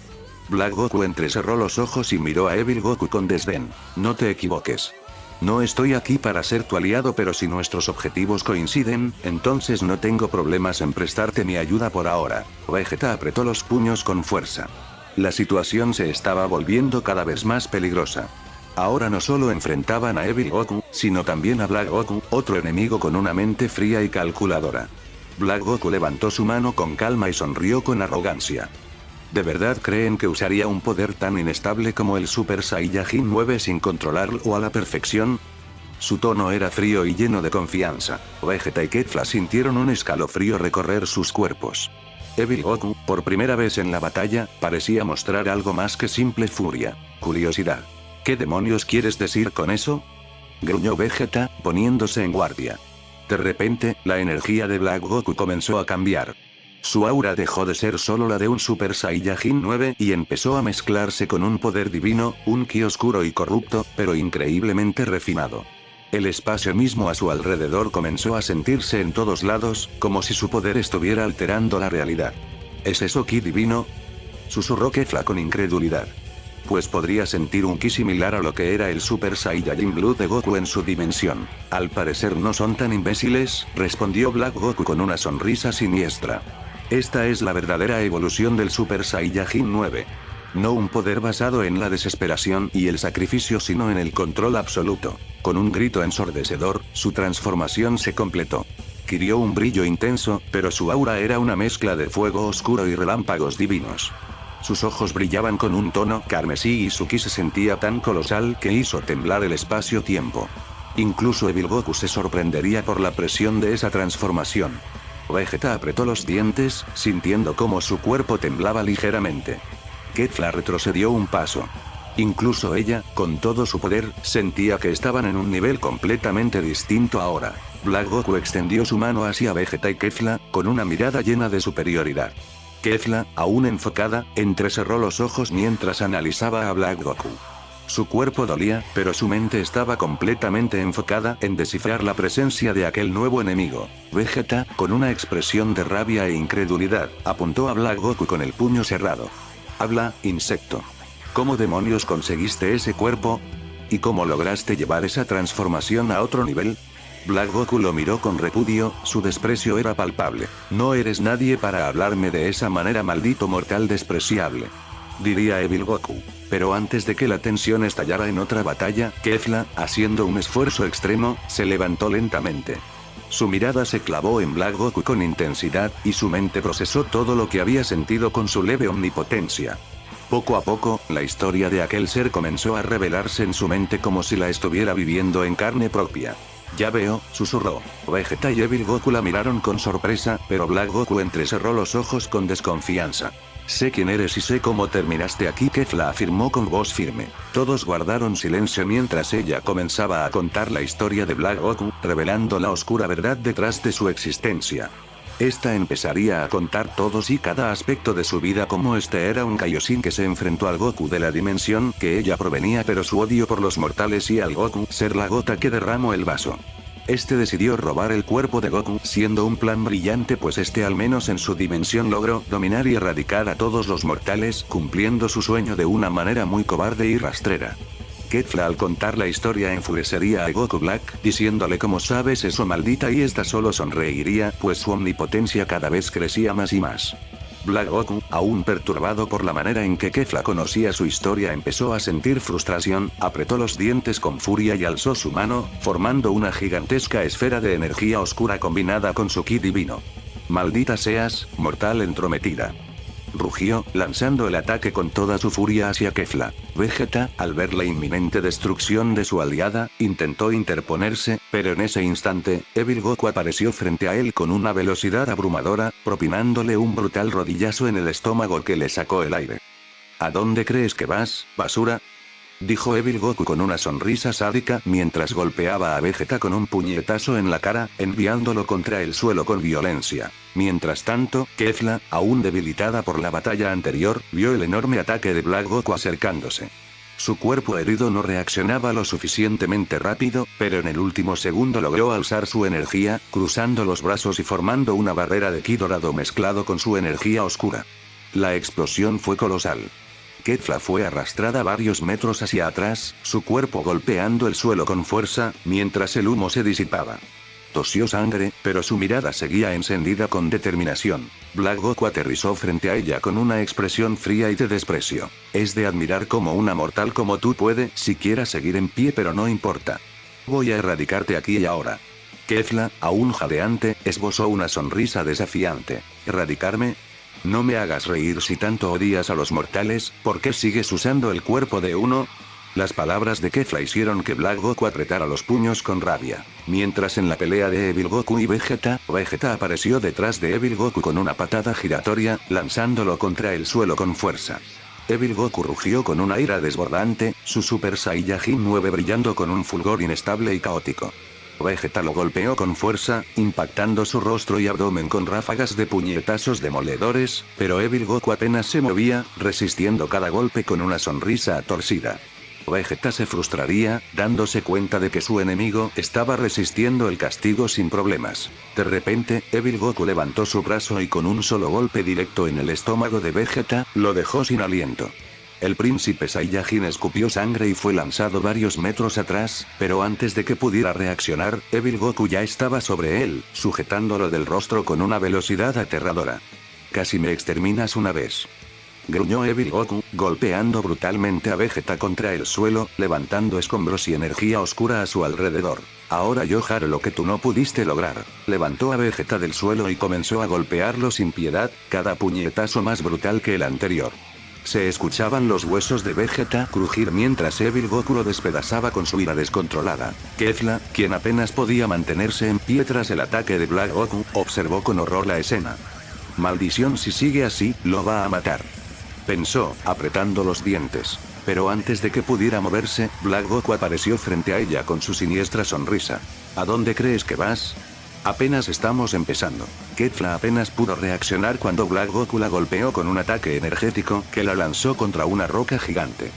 Black Goku entrecerró los ojos y miró a Evil Goku con desdén. No te equivoques. No estoy aquí para ser tu aliado, pero si nuestros objetivos coinciden, entonces no tengo problemas en prestarte mi ayuda por ahora. Vegeta apretó los puños con fuerza. La situación se estaba volviendo cada vez más peligrosa. Ahora no solo enfrentaban a Evil Goku, sino también a Black Goku, otro enemigo con una mente fría y calculadora. Black Goku levantó su mano con calma y sonrió con arrogancia. ¿De verdad creen que usaría un poder tan inestable como el Super Saiyajin 9 sin controlarlo a la perfección? Su tono era frío y lleno de confianza. Vegeta y Kefla sintieron un escalofrío recorrer sus cuerpos. Evil Goku, por primera vez en la batalla, parecía mostrar algo más que simple furia. Curiosidad. ¿Qué demonios quieres decir con eso?, gruñó Vegeta, poniéndose en guardia. De repente, la energía de Black Goku comenzó a cambiar. Su aura dejó de ser solo la de un Super Saiyajin 9 y empezó a mezclarse con un poder divino, un ki oscuro y corrupto, pero increíblemente refinado. El espacio mismo a su alrededor comenzó a sentirse en todos lados, como si su poder estuviera alterando la realidad. ¿Es eso ki divino?, susurró Kefla con incredulidad. Pues podría sentir un ki similar a lo que era el Super Saiyajin Blue de Goku en su dimensión. Al parecer no son tan imbéciles, respondió Black Goku con una sonrisa siniestra. Esta es la verdadera evolución del Super Saiyajin 9. No un poder basado en la desesperación y el sacrificio, sino en el control absoluto. Con un grito ensordecedor, su transformación se completó. Adquirió un brillo intenso, pero su aura era una mezcla de fuego oscuro y relámpagos divinos. Sus ojos brillaban con un tono carmesí y su ki se sentía tan colosal que hizo temblar el espacio-tiempo. Incluso Evil Goku se sorprendería por la presión de esa transformación. Vegeta apretó los dientes, sintiendo cómo su cuerpo temblaba ligeramente. Kefla retrocedió un paso. Incluso ella, con todo su poder, sentía que estaban en un nivel completamente distinto ahora. Black Goku extendió su mano hacia Vegeta y Kefla, con una mirada llena de superioridad. Kefla, aún enfocada, entrecerró los ojos mientras analizaba a Black Goku. Su cuerpo dolía, pero su mente estaba completamente enfocada en descifrar la presencia de aquel nuevo enemigo. Vegeta, con una expresión de rabia e incredulidad, apuntó a Black Goku con el puño cerrado. Habla, insecto. ¿Cómo demonios conseguiste ese cuerpo? ¿Y cómo lograste llevar esa transformación a otro nivel? Black Goku lo miró con repudio, su desprecio era palpable. No eres nadie para hablarme de esa manera, maldito mortal despreciable. diría Evil Goku. Pero antes de que la tensión estallara en otra batalla, Kefla, haciendo un esfuerzo extremo, se levantó lentamente. Su mirada se clavó en Black Goku con intensidad, y su mente procesó todo lo que había sentido con su leve omnipotencia. Poco a poco, la historia de aquel ser comenzó a revelarse en su mente como si la estuviera viviendo en carne propia. Ya veo, susurró. Vegeta y Evil Goku la miraron con sorpresa, pero Black Goku entrecerró los ojos con desconfianza. Sé quién eres y sé cómo terminaste aquí, Kefla afirmó con voz firme. Todos guardaron silencio mientras ella comenzaba a contar la historia de Black Goku, revelando la oscura verdad detrás de su existencia. Esta empezaría a contar todos y cada aspecto de su vida, como este era un Kaioshin que se enfrentó al Goku de la dimensión que ella provenía, pero su odio por los mortales y al Goku ser la gota que derramó el vaso. Este decidió robar el cuerpo de Goku, siendo un plan brillante, pues este al menos en su dimensión logró dominar y erradicar a todos los mortales, cumpliendo su sueño de una manera muy cobarde y rastrera. Kefla al contar la historia enfurecería a Goku Black, diciéndole ¿cómo sabes eso, maldita? Y esta solo sonreiría, pues su omnipotencia cada vez crecía más y más. Black Goku, aún perturbado por la manera en que Kefla conocía su historia, empezó a sentir frustración, apretó los dientes con furia y alzó su mano, formando una gigantesca esfera de energía oscura combinada con su ki divino. Maldita seas, mortal entrometida. Rugió, lanzando el ataque con toda su furia hacia Kefla. Vegeta, al ver la inminente destrucción de su aliada, intentó interponerse, pero en ese instante, Evil Goku apareció frente a él con una velocidad abrumadora, propinándole un brutal rodillazo en el estómago que le sacó el aire. ¿A dónde crees que vas, basura?, dijo Evil Goku con una sonrisa sádica mientras golpeaba a Vegeta con un puñetazo en la cara, enviándolo contra el suelo con violencia. Mientras tanto, Kefla, aún debilitada por la batalla anterior, vio el enorme ataque de Black Goku acercándose. Su cuerpo herido no reaccionaba lo suficientemente rápido, pero en el último segundo logró alzar su energía, cruzando los brazos y formando una barrera de ki dorado mezclado con su energía oscura. La explosión fue colosal. Kefla fue arrastrada varios metros hacia atrás, su cuerpo golpeando el suelo con fuerza, mientras el humo se disipaba. Tosió sangre, pero su mirada seguía encendida con determinación. Black Goku aterrizó frente a ella con una expresión fría y de desprecio. Es de admirar cómo una mortal como tú puede siquiera seguir en pie, pero no importa. Voy a erradicarte aquí y ahora. Kefla, aún jadeante, esbozó una sonrisa desafiante. ¿Erradicarme? No me hagas reír. Si tanto odias a los mortales, ¿por qué sigues usando el cuerpo de uno? Las palabras de Kefla hicieron que Black Goku apretara los puños con rabia. Mientras en la pelea de Evil Goku y Vegeta, Vegeta apareció detrás de Evil Goku con una patada giratoria, lanzándolo contra el suelo con fuerza. Evil Goku rugió con una ira desbordante, su Super Saiyajin 9 brillando con un fulgor inestable y caótico. Vegeta lo golpeó con fuerza, impactando su rostro y abdomen con ráfagas de puñetazos demoledores, pero Evil Goku apenas se movía, resistiendo cada golpe con una sonrisa torcida. Vegeta se frustraría, dándose cuenta de que su enemigo estaba resistiendo el castigo sin problemas. De repente, Evil Goku levantó su brazo y con un solo golpe directo en el estómago de Vegeta, lo dejó sin aliento. El príncipe Saiyajin escupió sangre y fue lanzado varios metros atrás, pero antes de que pudiera reaccionar, Evil Goku ya estaba sobre él, sujetándolo del rostro con una velocidad aterradora. Casi me exterminas una vez. Gruñó Evil Goku, golpeando brutalmente a Vegeta contra el suelo, levantando escombros y energía oscura a su alrededor. Ahora yo haré lo que tú no pudiste lograr. Levantó a Vegeta del suelo y comenzó a golpearlo sin piedad, cada puñetazo más brutal que el anterior. Se escuchaban los huesos de Vegeta crujir mientras Evil Goku lo despedazaba con su ira descontrolada. Kefla, quien apenas podía mantenerse en pie tras el ataque de Black Goku, observó con horror la escena. Maldición, si sigue así, lo va a matar. Pensó, apretando los dientes. Pero antes de que pudiera moverse, Black Goku apareció frente a ella con su siniestra sonrisa. ¿A dónde crees que vas? Apenas estamos empezando. Kefla apenas pudo reaccionar cuando Black Goku la golpeó con un ataque energético que la lanzó contra una roca gigante.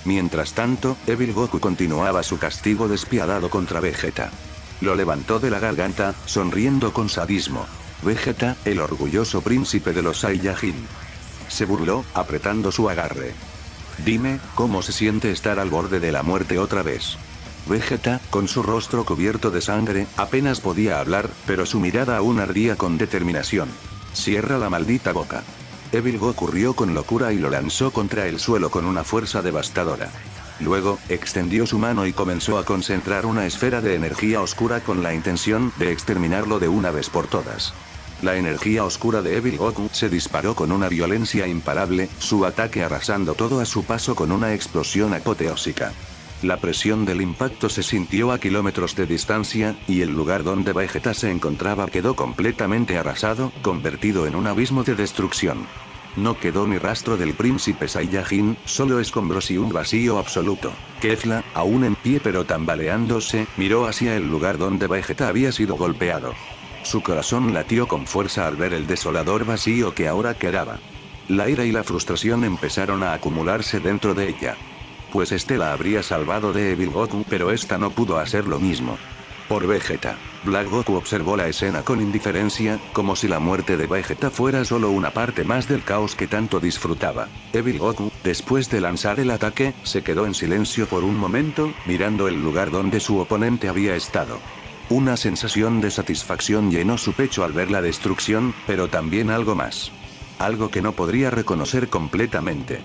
Mientras tanto, Evil Goku continuaba su castigo despiadado contra Vegeta. Lo levantó de la garganta, sonriendo con sadismo. Vegeta, el orgulloso príncipe de los Saiyajin. Se burló, apretando su agarre. Dime, ¿cómo se siente estar al borde de la muerte otra vez? Vegeta, con su rostro cubierto de sangre, apenas podía hablar, pero su mirada aún ardía con determinación. Cierra la maldita boca. Evil Goku rió con locura y lo lanzó contra el suelo con una fuerza devastadora. Luego, extendió su mano y comenzó a concentrar una esfera de energía oscura con la intención de exterminarlo de una vez por todas. La energía oscura de Evil Goku se disparó con una violencia imparable, su ataque arrasando todo a su paso con una explosión apoteósica. La presión del impacto se sintió a kilómetros de distancia, y el lugar donde Vegeta se encontraba quedó completamente arrasado, convertido en un abismo de destrucción. No quedó ni rastro del príncipe Saiyajin, solo escombros y un vacío absoluto. Kefla, aún en pie pero tambaleándose, miró hacia el lugar donde Vegeta había sido golpeado. Su corazón latió con fuerza al ver el desolador vacío que ahora quedaba. La ira y la frustración empezaron a acumularse dentro de ella. Pues este la habría salvado de Evil Goku, pero esta no pudo hacer lo mismo. Por Vegeta, Black Goku observó la escena con indiferencia, como si la muerte de Vegeta fuera solo una parte más del caos que tanto disfrutaba. Evil Goku, después de lanzar el ataque, se quedó en silencio por un momento, mirando el lugar donde su oponente había estado. Una sensación de satisfacción llenó su pecho al ver la destrucción, pero también algo más. Algo que no podría reconocer completamente.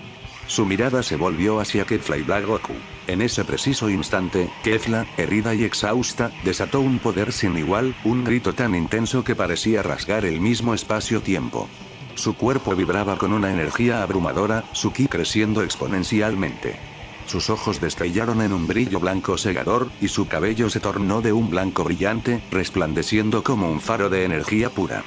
Su mirada se volvió hacia Kefla y Black Goku. En ese preciso instante, Kefla, herida y exhausta, desató un poder sin igual, un grito tan intenso que parecía rasgar el mismo espacio-tiempo. Su cuerpo vibraba con una energía abrumadora, su ki creciendo exponencialmente. Sus ojos destellaron en un brillo blanco cegador, y su cabello se tornó de un blanco brillante, resplandeciendo como un faro de energía pura.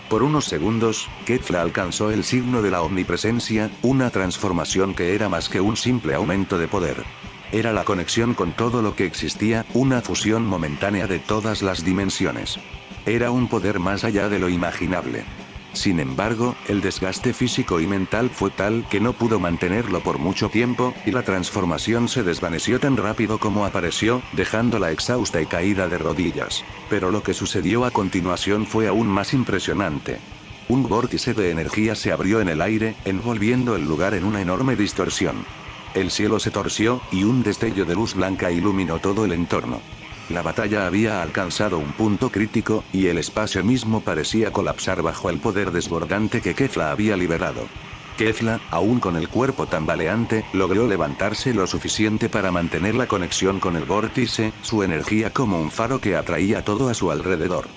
Por unos segundos, Kefla alcanzó el signo de la omnipresencia, una transformación que era más que un simple aumento de poder. Era la conexión con todo lo que existía, una fusión momentánea de todas las dimensiones. Era un poder más allá de lo imaginable. Sin embargo, el desgaste físico y mental fue tal que no pudo mantenerlo por mucho tiempo, y la transformación se desvaneció tan rápido como apareció, dejándola exhausta y caída de rodillas. Pero lo que sucedió a continuación fue aún más impresionante. Un vórtice de energía se abrió en el aire, envolviendo el lugar en una enorme distorsión. El cielo se torció, y un destello de luz blanca iluminó todo el entorno. La batalla había alcanzado un punto crítico, y el espacio mismo parecía colapsar bajo el poder desbordante que Kefla había liberado. Kefla, aún con el cuerpo tambaleante, logró levantarse lo suficiente para mantener la conexión con el vórtice, su energía como un faro que atraía todo a su alrededor.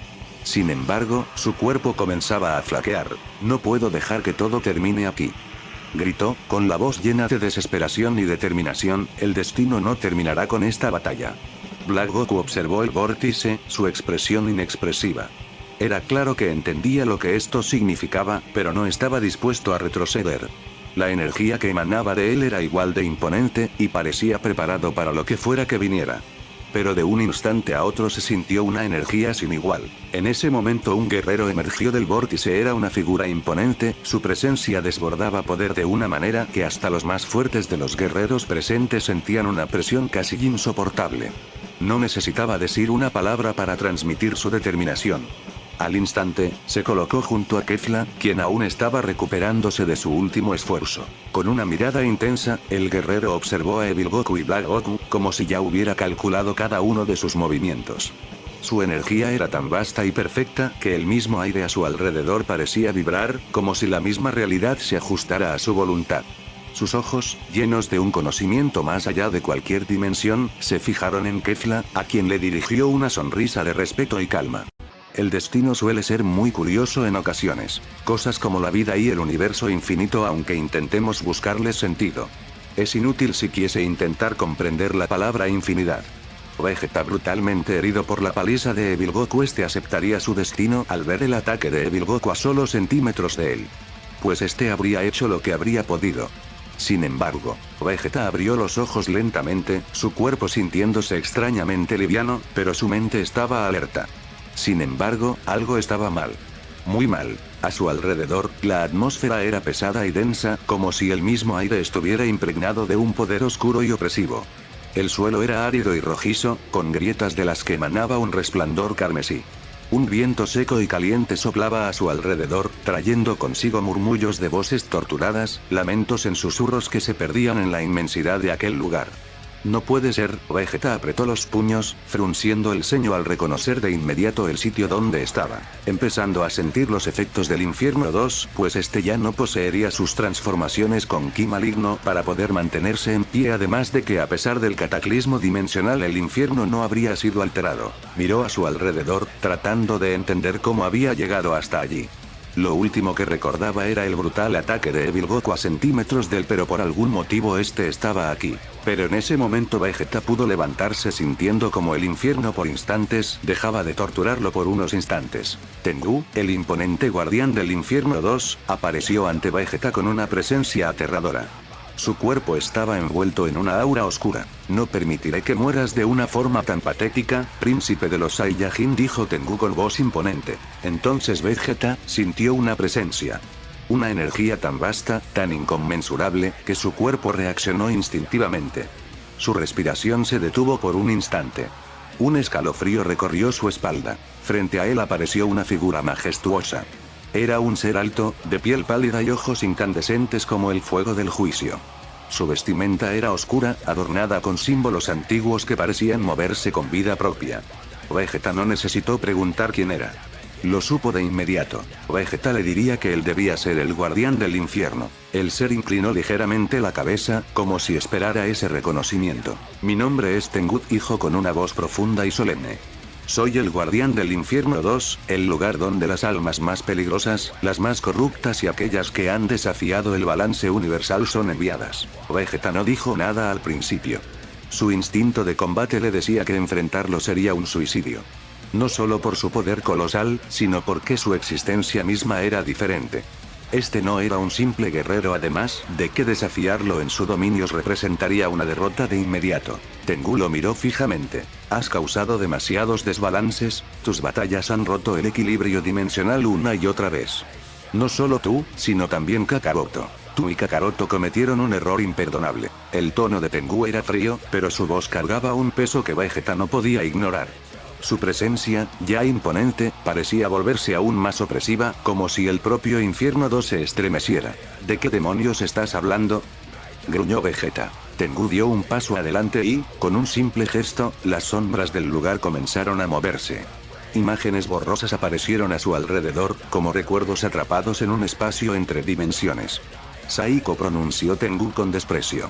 Sin embargo, su cuerpo comenzaba a flaquear. «No puedo dejar que todo termine aquí», gritó, con la voz llena de desesperación y determinación. «El destino no terminará con esta batalla». Black Goku observó el vórtice, su expresión inexpresiva. Era claro que entendía lo que esto significaba, pero no estaba dispuesto a retroceder. La energía que emanaba de él era igual de imponente, y parecía preparado para lo que fuera que viniera. Pero de un instante a otro se sintió una energía sin igual. En ese momento un guerrero emergió del vórtice. Era una figura imponente, su presencia desbordaba poder de una manera que hasta los más fuertes de los guerreros presentes sentían una presión casi insoportable. No necesitaba decir una palabra para transmitir su determinación. Al instante, se colocó junto a Kefla, quien aún estaba recuperándose de su último esfuerzo. Con una mirada intensa, el guerrero observó a Evil Goku y Black Goku, como si ya hubiera calculado cada uno de sus movimientos. Su energía era tan vasta y perfecta, que el mismo aire a su alrededor parecía vibrar, como si la misma realidad se ajustara a su voluntad. Sus ojos, llenos de un conocimiento más allá de cualquier dimensión, se fijaron en Kefla, a quien le dirigió una sonrisa de respeto y calma. El destino suele ser muy curioso en ocasiones. Cosas como la vida y el universo infinito, aunque intentemos buscarle sentido. Es inútil siquiera intentar comprender la palabra infinidad. Vegeta, brutalmente herido por la paliza de Evil Goku, aceptaría su destino al ver el ataque de Evil Goku a solo centímetros de él. Pues habría hecho lo que habría podido. Sin embargo, Vegeta abrió los ojos lentamente, su cuerpo sintiéndose extrañamente liviano, pero su mente estaba alerta. Sin embargo, algo estaba mal. Muy mal. A su alrededor, la atmósfera era pesada y densa, como si el mismo aire estuviera impregnado de un poder oscuro y opresivo. El suelo era árido y rojizo, con grietas de las que emanaba un resplandor carmesí. Un viento seco y caliente soplaba a su alrededor, trayendo consigo murmullos de voces torturadas, lamentos en susurros que se perdían en la inmensidad de aquel lugar. No puede ser, Vegeta apretó los puños, frunciendo el ceño al reconocer de inmediato el sitio donde estaba, empezando a sentir los efectos del infierno 2, pues este ya no poseería sus transformaciones con ki maligno para poder mantenerse en pie, además de que a pesar del cataclismo dimensional el infierno no habría sido alterado. Miró a su alrededor, tratando de entender cómo había llegado hasta allí. Lo último que recordaba era el brutal ataque de Evil Goku a centímetros de él, pero por algún motivo este estaba aquí. Pero en ese momento Vegeta pudo levantarse sintiendo como el infierno por instantes dejaba de torturarlo por unos instantes. Tengu, el imponente guardián del infierno 2, apareció ante Vegeta con una presencia aterradora. Su cuerpo estaba envuelto en una aura oscura. No permitiré que mueras de una forma tan patética, príncipe de los Saiyajin, dijo Tengu con voz imponente. Entonces Vegeta sintió una presencia. Una energía tan vasta, tan inconmensurable, que su cuerpo reaccionó instintivamente. Su respiración se detuvo por un instante. Un escalofrío recorrió su espalda. Frente a él apareció una figura majestuosa. Era un ser alto, de piel pálida y ojos incandescentes como el fuego del juicio. Su vestimenta era oscura, adornada con símbolos antiguos que parecían moverse con vida propia. Vegeta no necesitó preguntar quién era. Lo supo de inmediato. Vegeta le diría que él debía ser el guardián del infierno. El ser inclinó ligeramente la cabeza, como si esperara ese reconocimiento. Mi nombre es Tengu, dijo con una voz profunda y solemne. Soy el guardián del infierno 2, el lugar donde las almas más peligrosas, las más corruptas y aquellas que han desafiado el balance universal son enviadas. Vegeta no dijo nada al principio. Su instinto de combate le decía que enfrentarlo sería un suicidio. No solo por su poder colosal, sino porque su existencia misma era diferente. Este no era un simple guerrero, además de que desafiarlo en su dominio representaría una derrota de inmediato. Tengu lo miró fijamente. Has causado demasiados desbalances, tus batallas han roto el equilibrio dimensional una y otra vez. No solo tú, sino también Kakaroto. Tú y Kakaroto cometieron un error imperdonable. El tono de Tengu era frío, pero su voz cargaba un peso que Vegeta no podía ignorar. Su presencia, ya imponente, parecía volverse aún más opresiva, como si el propio infierno 2 se estremeciera. ¿De qué demonios estás hablando?, gruñó Vegeta. Tengu dio un paso adelante y, con un simple gesto, las sombras del lugar comenzaron a moverse. Imágenes borrosas aparecieron a su alrededor, como recuerdos atrapados en un espacio entre dimensiones. Saiko, pronunció Tengu con desprecio.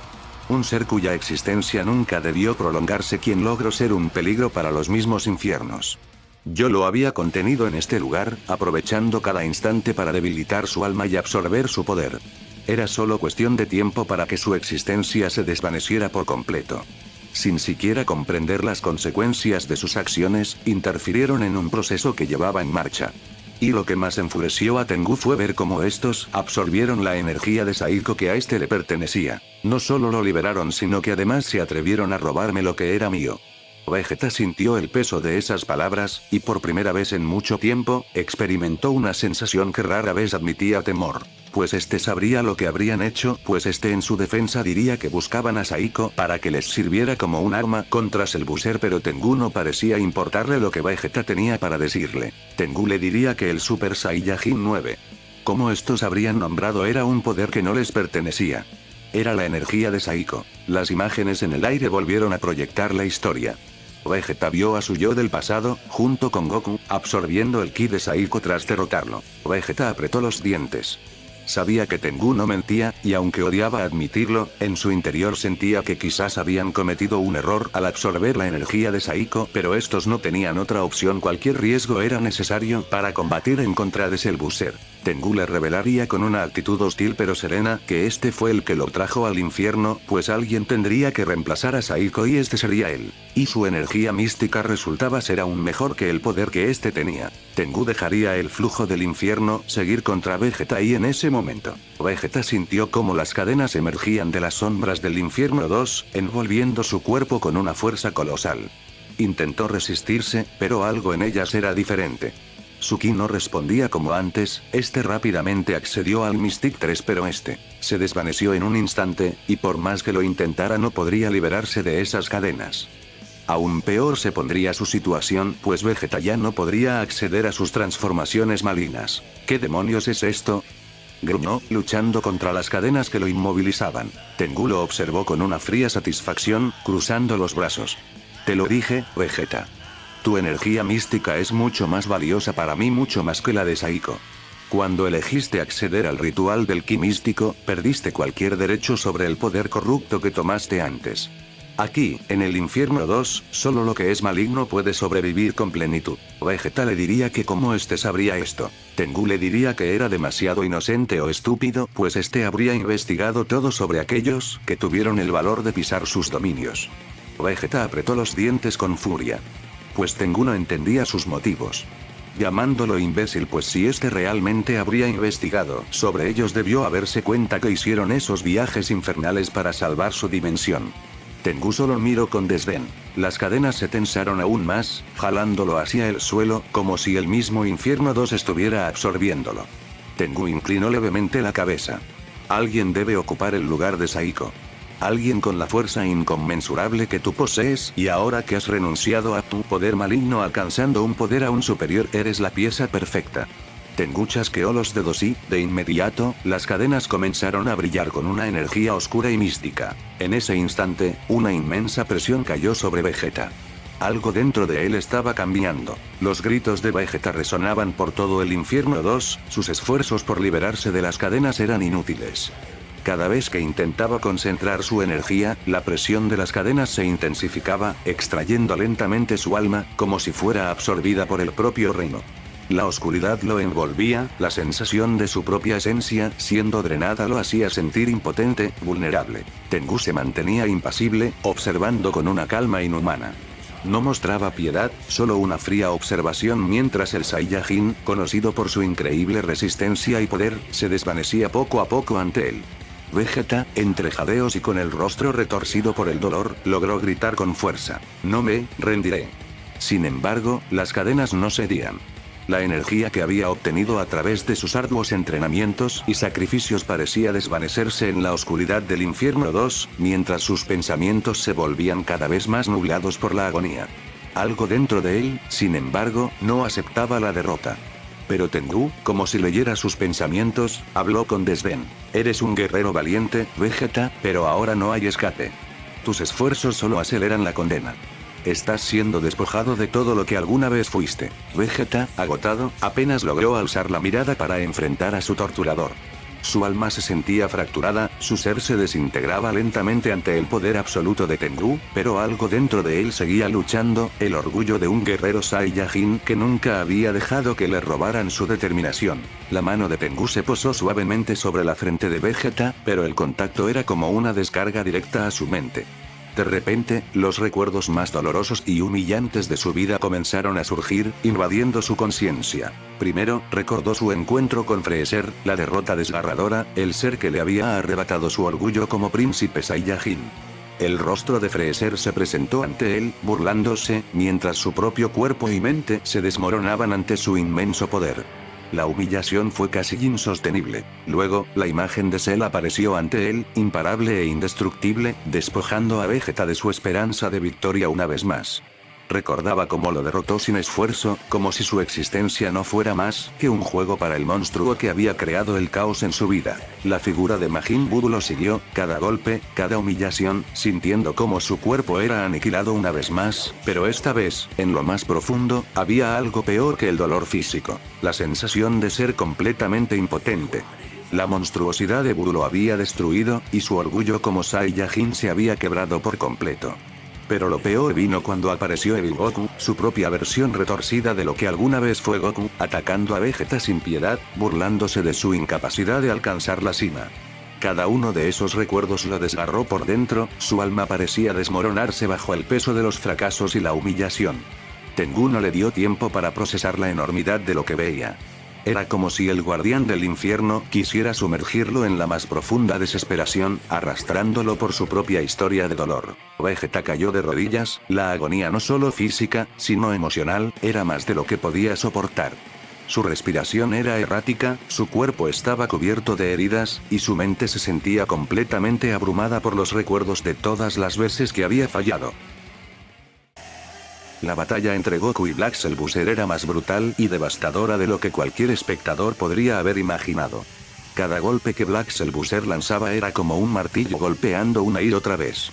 Un ser cuya existencia nunca debió prolongarse, quien logró ser un peligro para los mismos infiernos. Yo lo había contenido en este lugar, aprovechando cada instante para debilitar su alma y absorber su poder. Era solo cuestión de tiempo para que su existencia se desvaneciera por completo. Sin siquiera comprender las consecuencias de sus acciones, interfirieron en un proceso que llevaba en marcha. Y lo que más enfureció a Tengu fue ver cómo estos absorbieron la energía de Saiko que a este le pertenecía. No solo lo liberaron, sino que además se atrevieron a robarme lo que era mío. Vegeta sintió el peso de esas palabras, y por primera vez en mucho tiempo, experimentó una sensación que rara vez admitía temor. Pues este sabría lo que habrían hecho, pues este en su defensa diría que buscaban a Saiko para que les sirviera como un arma contra el Búzer, pero Tengu no parecía importarle lo que Vegeta tenía para decirle. Tengu le diría que el Super Saiyajin 9, como estos habrían nombrado, era un poder que no les pertenecía. Era la energía de Saiko. Las imágenes en el aire volvieron a proyectar la historia. Vegeta vio a su yo del pasado, junto con Goku, absorbiendo el ki de Saiko tras derrotarlo. Vegeta apretó los dientes. Sabía que Tengu no mentía, y aunque odiaba admitirlo, en su interior sentía que quizás habían cometido un error al absorber la energía de Saiko, pero estos no tenían otra opción. Cualquier riesgo era necesario para combatir en contra de Búzer. Tengu le revelaría con una actitud hostil pero serena que este fue el que lo trajo al infierno, pues alguien tendría que reemplazar a Saiko y este sería él. Y su energía mística resultaba ser aún mejor que el poder que este tenía. Tengu dejaría el flujo del infierno seguir contra Vegeta, y en ese momento, Vegeta sintió como las cadenas emergían de las sombras del infierno 2, envolviendo su cuerpo con una fuerza colosal. Intentó resistirse, pero algo en ellas era diferente. Su ki no respondía como antes. Este rápidamente accedió al Mystic 3, pero este se desvaneció en un instante, y por más que lo intentara no podría liberarse de esas cadenas. Aún peor se pondría su situación, pues Vegeta ya no podría acceder a sus transformaciones malignas. ¿Qué demonios es esto?, gruñó, luchando contra las cadenas que lo inmovilizaban. Tengu lo observó con una fría satisfacción, cruzando los brazos. Te lo dije, Vegeta. Tu energía mística es mucho más valiosa para mí, mucho más que la de Saiko. Cuando elegiste acceder al ritual del ki místico, perdiste cualquier derecho sobre el poder corrupto que tomaste antes. Aquí, en el infierno 2, solo lo que es maligno puede sobrevivir con plenitud. Vegeta le diría que cómo este sabría esto. Tengu le diría que era demasiado inocente o estúpido, pues este habría investigado todo sobre aquellos que tuvieron el valor de pisar sus dominios. Vegeta apretó los dientes con furia. Pues Tengu no entendía sus motivos. Llamándolo imbécil, pues si este realmente habría investigado sobre ellos, debió haberse cuenta que hicieron esos viajes infernales para salvar su dimensión. Tengu solo miró con desdén. Las cadenas se tensaron aún más, jalándolo hacia el suelo, como si el mismo infierno 2 estuviera absorbiéndolo. Tengu inclinó levemente la cabeza. Alguien debe ocupar el lugar de Saiko. Alguien con la fuerza inconmensurable que tú posees, y ahora que has renunciado a tu poder maligno alcanzando un poder aún superior, eres la pieza perfecta. Tengu chasqueó los dedos y, de inmediato, las cadenas comenzaron a brillar con una energía oscura y mística. En ese instante, una inmensa presión cayó sobre Vegeta. Algo dentro de él estaba cambiando. Los gritos de Vegeta resonaban por todo el infierno 2, sus esfuerzos por liberarse de las cadenas eran inútiles. Cada vez que intentaba concentrar su energía, la presión de las cadenas se intensificaba, extrayendo lentamente su alma, como si fuera absorbida por el propio reino. La oscuridad lo envolvía, la sensación de su propia esencia, siendo drenada, lo hacía sentir impotente, vulnerable. Tengu se mantenía impasible, observando con una calma inhumana. No mostraba piedad, solo una fría observación mientras el Saiyajin, conocido por su increíble resistencia y poder, se desvanecía poco a poco ante él. Vegeta, entre jadeos y con el rostro retorcido por el dolor, logró gritar con fuerza: no me rendiré. Sin embargo, las cadenas no cedían. La energía que había obtenido a través de sus arduos entrenamientos y sacrificios parecía desvanecerse en la oscuridad del infierno 2, mientras sus pensamientos se volvían cada vez más nublados por la agonía. Algo dentro de él, sin embargo, no aceptaba la derrota. Pero Tengu, como si leyera sus pensamientos, habló con desdén. Eres un guerrero valiente, Vegeta, pero ahora no hay escape. Tus esfuerzos solo aceleran la condena. Estás siendo despojado de todo lo que alguna vez fuiste. Vegeta, agotado, apenas logró alzar la mirada para enfrentar a su torturador. Su alma se sentía fracturada, su ser se desintegraba lentamente ante el poder absoluto de Tengu, pero algo dentro de él seguía luchando, el orgullo de un guerrero Saiyajin que nunca había dejado que le robaran su determinación. La mano de Tengu se posó suavemente sobre la frente de Vegeta, pero el contacto era como una descarga directa a su mente. De repente, los recuerdos más dolorosos y humillantes de su vida comenzaron a surgir, invadiendo su conciencia. Primero, recordó su encuentro con Freezer, la derrota desgarradora, el ser que le había arrebatado su orgullo como príncipe Saiyajin. El rostro de Freezer se presentó ante él, burlándose, mientras su propio cuerpo y mente se desmoronaban ante su inmenso poder. La humillación fue casi insostenible. Luego, la imagen de Cell apareció ante él, imparable e indestructible, despojando a Vegeta de su esperanza de victoria una vez más. Recordaba cómo lo derrotó sin esfuerzo, como si su existencia no fuera más que un juego para el monstruo que había creado el caos en su vida. La figura de Majin Buu lo siguió, cada golpe, cada humillación, sintiendo cómo su cuerpo era aniquilado una vez más, pero esta vez, en lo más profundo, había algo peor que el dolor físico: la sensación de ser completamente impotente. La monstruosidad de Buu lo había destruido, y su orgullo como Saiyajin se había quebrado por completo. Pero lo peor vino cuando apareció Evil Goku, su propia versión retorcida de lo que alguna vez fue Goku, atacando a Vegeta sin piedad, burlándose de su incapacidad de alcanzar la cima. Cada uno de esos recuerdos lo desgarró por dentro, su alma parecía desmoronarse bajo el peso de los fracasos y la humillación. Tengu no le dio tiempo para procesar la enormidad de lo que veía. Era como si el guardián del infierno quisiera sumergirlo en la más profunda desesperación, arrastrándolo por su propia historia de dolor. Vegeta cayó de rodillas, la agonía no solo física, sino emocional, era más de lo que podía soportar. Su respiración era errática, su cuerpo estaba cubierto de heridas, y su mente se sentía completamente abrumada por los recuerdos de todas las veces que había fallado. La batalla entre Goku y Black Cell Booster era más brutal y devastadora de lo que cualquier espectador podría haber imaginado. Cada golpe que Black Cell Booster lanzaba era como un martillo golpeando una y otra vez.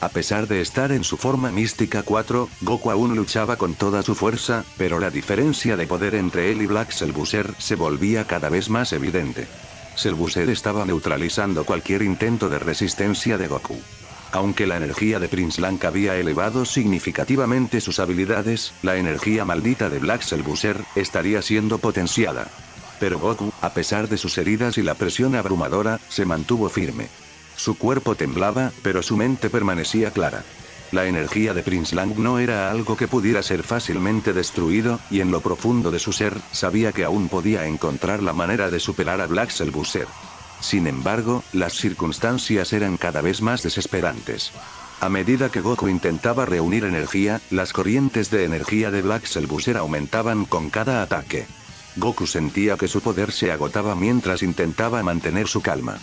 A pesar de estar en su forma mística 4, Goku aún luchaba con toda su fuerza, pero la diferencia de poder entre él y Black Cell Booster se volvía cada vez más evidente. Cell Booster estaba neutralizando cualquier intento de resistencia de Goku. Aunque la energía de Prince Lang había elevado significativamente sus habilidades, la energía maldita de Black Cell Booster estaría siendo potenciada. Pero Goku, a pesar de sus heridas y la presión abrumadora, se mantuvo firme. Su cuerpo temblaba, pero su mente permanecía clara. La energía de Prince Lang no era algo que pudiera ser fácilmente destruido, y en lo profundo de su ser, sabía que aún podía encontrar la manera de superar a Black Cell Booster. Sin embargo, las circunstancias eran cada vez más desesperantes. A medida que Goku intentaba reunir energía, las corrientes de energía de Black Cell Booster aumentaban con cada ataque. Goku sentía que su poder se agotaba mientras intentaba mantener su calma.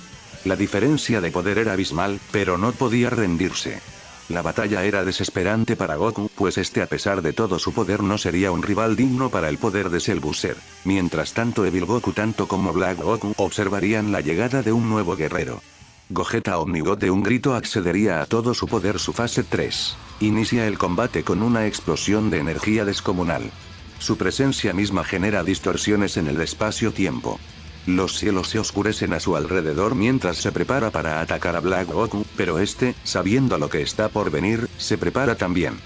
La diferencia de poder era abismal, pero no podía rendirse. La batalla era desesperante para Goku, pues este a pesar de todo su poder no sería un rival digno para el poder de Cell Booster. Mientras tanto Evil Goku tanto como Black Goku observarían la llegada de un nuevo guerrero. Gogeta Omnigod de un grito accedería a todo su poder. Su fase 3. Inicia el combate con una explosión de energía descomunal. Su presencia misma genera distorsiones en el espacio-tiempo. Los cielos se oscurecen a su alrededor mientras se prepara para atacar a Black Goku, pero este, sabiendo lo que está por venir, se prepara también.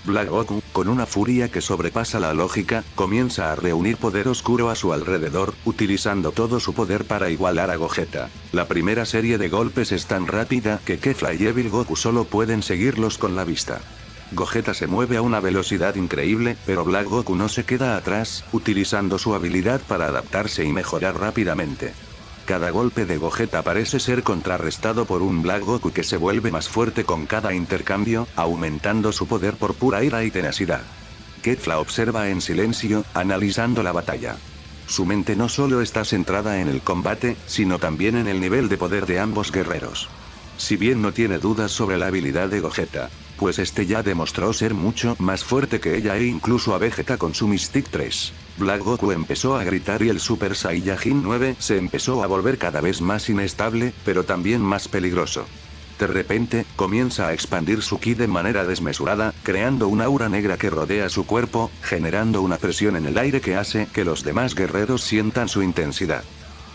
Black Goku, con una furia que sobrepasa la lógica, comienza a reunir poder oscuro a su alrededor, utilizando todo su poder para igualar a Gogeta. La primera serie de golpes es tan rápida que Kefla y Evil Goku solo pueden seguirlos con la vista. Gogeta se mueve a una velocidad increíble, pero Black Goku no se queda atrás, utilizando su habilidad para adaptarse y mejorar rápidamente. Cada golpe de Gogeta parece ser contrarrestado por un Black Goku que se vuelve más fuerte con cada intercambio, aumentando su poder por pura ira y tenacidad. Kefla observa en silencio, analizando la batalla. Su mente no solo está centrada en el combate, sino también en el nivel de poder de ambos guerreros. Si bien no tiene dudas sobre la habilidad de Gogeta, pues este ya demostró ser mucho más fuerte que ella e incluso a Vegeta con su Mystic 3. Black Goku empezó a gritar y el Super Saiyajin 9 se empezó a volver cada vez más inestable, pero también más peligroso. De repente, comienza a expandir su ki de manera desmesurada, creando una aura negra que rodea su cuerpo, generando una presión en el aire que hace que los demás guerreros sientan su intensidad.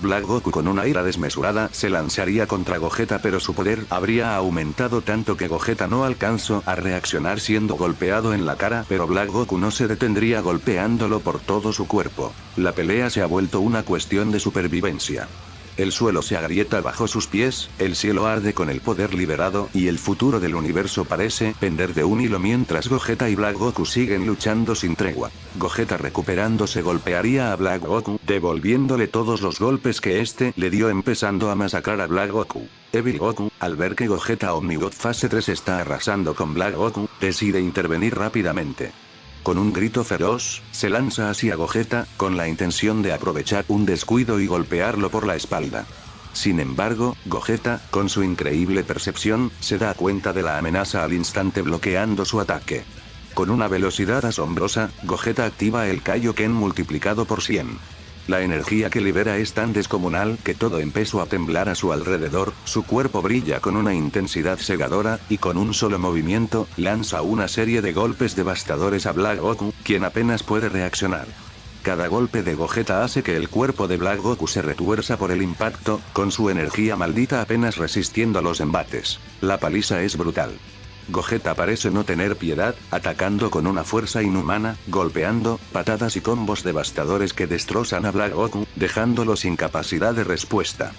Black Goku con una ira desmesurada se lanzaría contra Gogeta, pero su poder habría aumentado tanto que Gogeta no alcanzó a reaccionar siendo golpeado en la cara, pero Black Goku no se detendría golpeándolo por todo su cuerpo. La pelea se ha vuelto una cuestión de supervivencia. El suelo se agrieta bajo sus pies, el cielo arde con el poder liberado y el futuro del universo parece pender de un hilo mientras Gogeta y Black Goku siguen luchando sin tregua. Gogeta recuperándose golpearía a Black Goku, devolviéndole todos los golpes que este le dio empezando a masacrar a Black Goku. Evil Goku, al ver que Gogeta Omnigod fase 3 está arrasando con Black Goku, decide intervenir rápidamente. Con un grito feroz, se lanza hacia Gogeta, con la intención de aprovechar un descuido y golpearlo por la espalda. Sin embargo, Gogeta, con su increíble percepción, se da cuenta de la amenaza al instante bloqueando su ataque. Con una velocidad asombrosa, Gogeta activa el Kaioken multiplicado por 100. La energía que libera es tan descomunal que todo empezó a temblar a su alrededor, su cuerpo brilla con una intensidad cegadora, y con un solo movimiento, lanza una serie de golpes devastadores a Black Goku, quien apenas puede reaccionar. Cada golpe de Gogeta hace que el cuerpo de Black Goku se retuerza por el impacto, con su energía maldita apenas resistiendo a los embates. La paliza es brutal. Gogeta parece no tener piedad, atacando con una fuerza inhumana, golpeando, patadas y combos devastadores que destrozan a Black Goku, dejándolo sin capacidad de respuesta.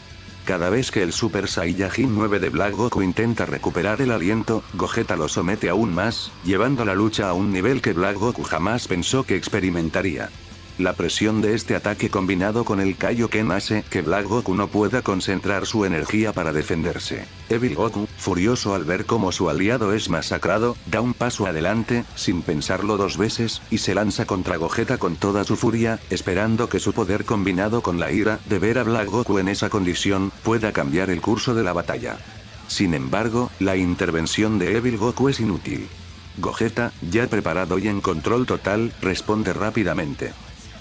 Cada vez que el Super Saiyajin 9 de Black Goku intenta recuperar el aliento, Gogeta lo somete aún más, llevando la lucha a un nivel que Black Goku jamás pensó que experimentaría. La presión de este ataque combinado con el Kaioken hace que Black Goku no pueda concentrar su energía para defenderse. Evil Goku, furioso al ver cómo su aliado es masacrado, da un paso adelante, sin pensarlo dos veces, y se lanza contra Gogeta con toda su furia, esperando que su poder combinado con la ira de ver a Black Goku en esa condición, pueda cambiar el curso de la batalla. Sin embargo, la intervención de Evil Goku es inútil. Gogeta, ya preparado y en control total, responde rápidamente.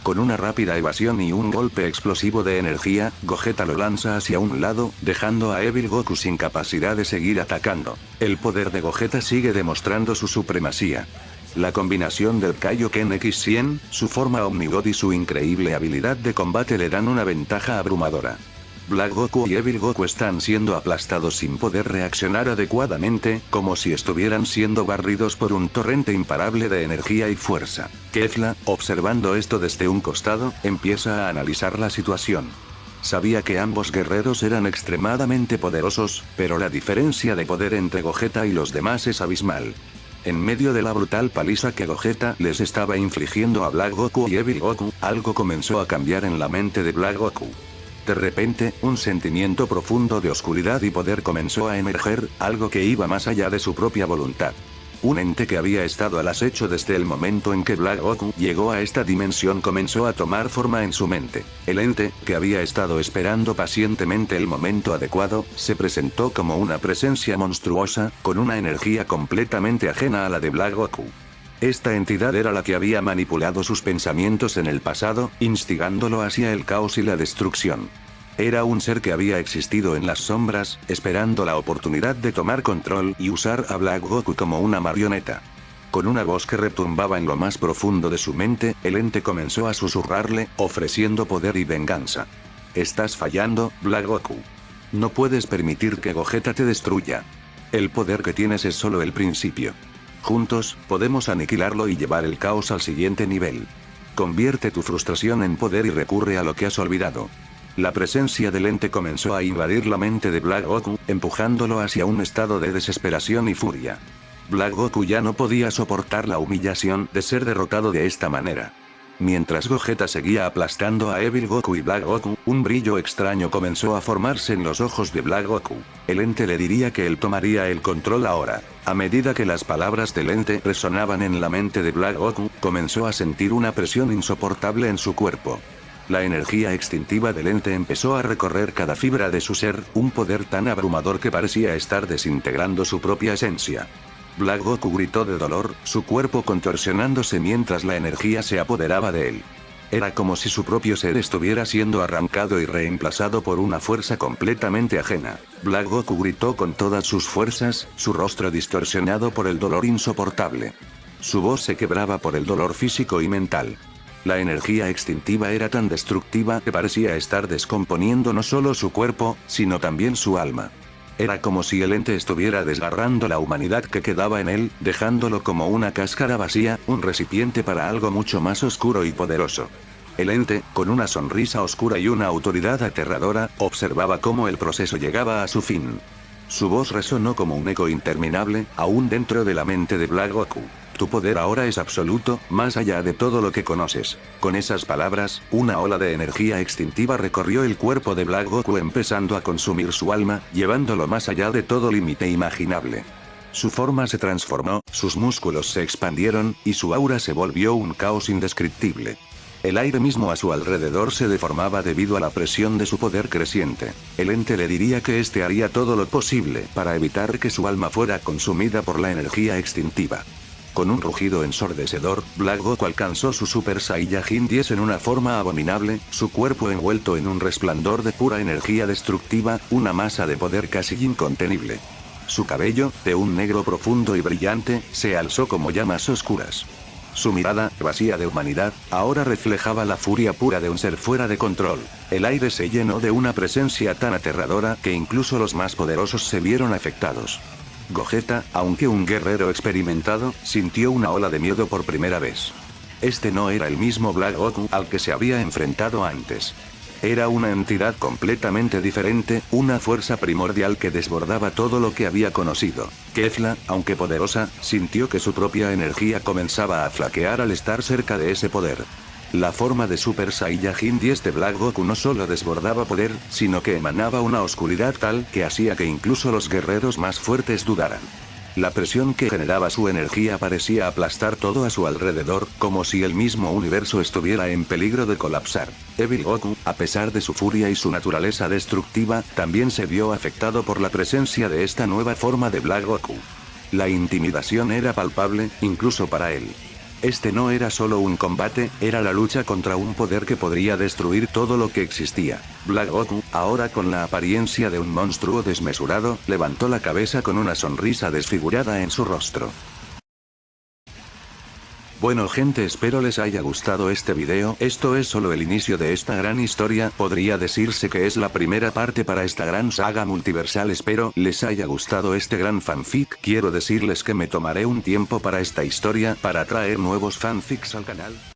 Con una rápida evasión y un golpe explosivo de energía, Gogeta lo lanza hacia un lado, dejando a Evil Goku sin capacidad de seguir atacando. El poder de Gogeta sigue demostrando su supremacía. La combinación del Kaioken X100, su forma Omnigod y su increíble habilidad de combate le dan una ventaja abrumadora. Black Goku y Evil Goku están siendo aplastados sin poder reaccionar adecuadamente, como si estuvieran siendo barridos por un torrente imparable de energía y fuerza. Kefla, observando esto desde un costado, empieza a analizar la situación. Sabía que ambos guerreros eran extremadamente poderosos, pero la diferencia de poder entre Gogeta y los demás es abismal. En medio de la brutal paliza que Gogeta les estaba infligiendo a Black Goku y Evil Goku, algo comenzó a cambiar en la mente de Black Goku. De repente, un sentimiento profundo de oscuridad y poder comenzó a emerger, algo que iba más allá de su propia voluntad. Un ente que había estado al acecho desde el momento en que Black Goku llegó a esta dimensión comenzó a tomar forma en su mente. El ente, que había estado esperando pacientemente el momento adecuado, se presentó como una presencia monstruosa, con una energía completamente ajena a la de Black Goku. Esta entidad era la que había manipulado sus pensamientos en el pasado, instigándolo hacia el caos y la destrucción. Era un ser que había existido en las sombras, esperando la oportunidad de tomar control y usar a Black Goku como una marioneta. Con una voz que retumbaba en lo más profundo de su mente, el ente comenzó a susurrarle, ofreciendo poder y venganza. Estás fallando, Black Goku. No puedes permitir que Gogeta te destruya. El poder que tienes es solo el principio. Juntos, podemos aniquilarlo y llevar el caos al siguiente nivel. Convierte tu frustración en poder y recurre a lo que has olvidado. La presencia del ente comenzó a invadir la mente de Black Goku, empujándolo hacia un estado de desesperación y furia. Black Goku ya no podía soportar la humillación de ser derrotado de esta manera. Mientras Gogeta seguía aplastando a Evil Goku y Black Goku, un brillo extraño comenzó a formarse en los ojos de Black Goku. El ente le diría que él tomaría el control ahora. A medida que las palabras del ente resonaban en la mente de Black Goku, comenzó a sentir una presión insoportable en su cuerpo. La energía extintiva del ente empezó a recorrer cada fibra de su ser, un poder tan abrumador que parecía estar desintegrando su propia esencia. Black Goku gritó de dolor, su cuerpo contorsionándose mientras la energía se apoderaba de él. Era como si su propio ser estuviera siendo arrancado y reemplazado por una fuerza completamente ajena. Black Goku gritó con todas sus fuerzas, su rostro distorsionado por el dolor insoportable. Su voz se quebraba por el dolor físico y mental. La energía extintiva era tan destructiva que parecía estar descomponiendo no solo su cuerpo, sino también su alma. Era como si el ente estuviera desgarrando la humanidad que quedaba en él, dejándolo como una cáscara vacía, un recipiente para algo mucho más oscuro y poderoso. El ente, con una sonrisa oscura y una autoridad aterradora, observaba cómo el proceso llegaba a su fin. Su voz resonó como un eco interminable, aún dentro de la mente de Black Goku. Tu poder ahora es absoluto, más allá de todo lo que conoces. Con esas palabras, una ola de energía extintiva recorrió el cuerpo de Black Goku empezando a consumir su alma, llevándolo más allá de todo límite imaginable. Su forma se transformó, sus músculos se expandieron, y su aura se volvió un caos indescriptible. El aire mismo a su alrededor se deformaba debido a la presión de su poder creciente. El ente le diría que este haría todo lo posible para evitar que su alma fuera consumida por la energía extintiva. Con un rugido ensordecedor, Black Goku alcanzó su Super Saiyajin 10 en una forma abominable, su cuerpo envuelto en un resplandor de pura energía destructiva, una masa de poder casi incontenible. Su cabello, de un negro profundo y brillante, se alzó como llamas oscuras. Su mirada, vacía de humanidad, ahora reflejaba la furia pura de un ser fuera de control. El aire se llenó de una presencia tan aterradora que incluso los más poderosos se vieron afectados. Gogeta, aunque un guerrero experimentado, sintió una ola de miedo por primera vez. Este no era el mismo Black Goku al que se había enfrentado antes. Era una entidad completamente diferente, una fuerza primordial que desbordaba todo lo que había conocido. Kefla, aunque poderosa, sintió que su propia energía comenzaba a flaquear al estar cerca de ese poder. La forma de Super Saiyajin 10 de Black Goku no solo desbordaba poder, sino que emanaba una oscuridad tal que hacía que incluso los guerreros más fuertes dudaran. La presión que generaba su energía parecía aplastar todo a su alrededor, como si el mismo universo estuviera en peligro de colapsar. Evil Goku, a pesar de su furia y su naturaleza destructiva, también se vio afectado por la presencia de esta nueva forma de Black Goku. La intimidación era palpable, incluso para él. Este no era solo un combate, era la lucha contra un poder que podría destruir todo lo que existía. Black Goku, ahora con la apariencia de un monstruo desmesurado, levantó la cabeza con una sonrisa desfigurada en su rostro. Bueno gente, espero les haya gustado este video. Esto es solo el inicio de esta gran historia, podría decirse que es la primera parte para esta gran saga multiversal. Espero les haya gustado este gran fanfic. Quiero decirles que me tomaré un tiempo para esta historia, para traer nuevos fanfics al canal.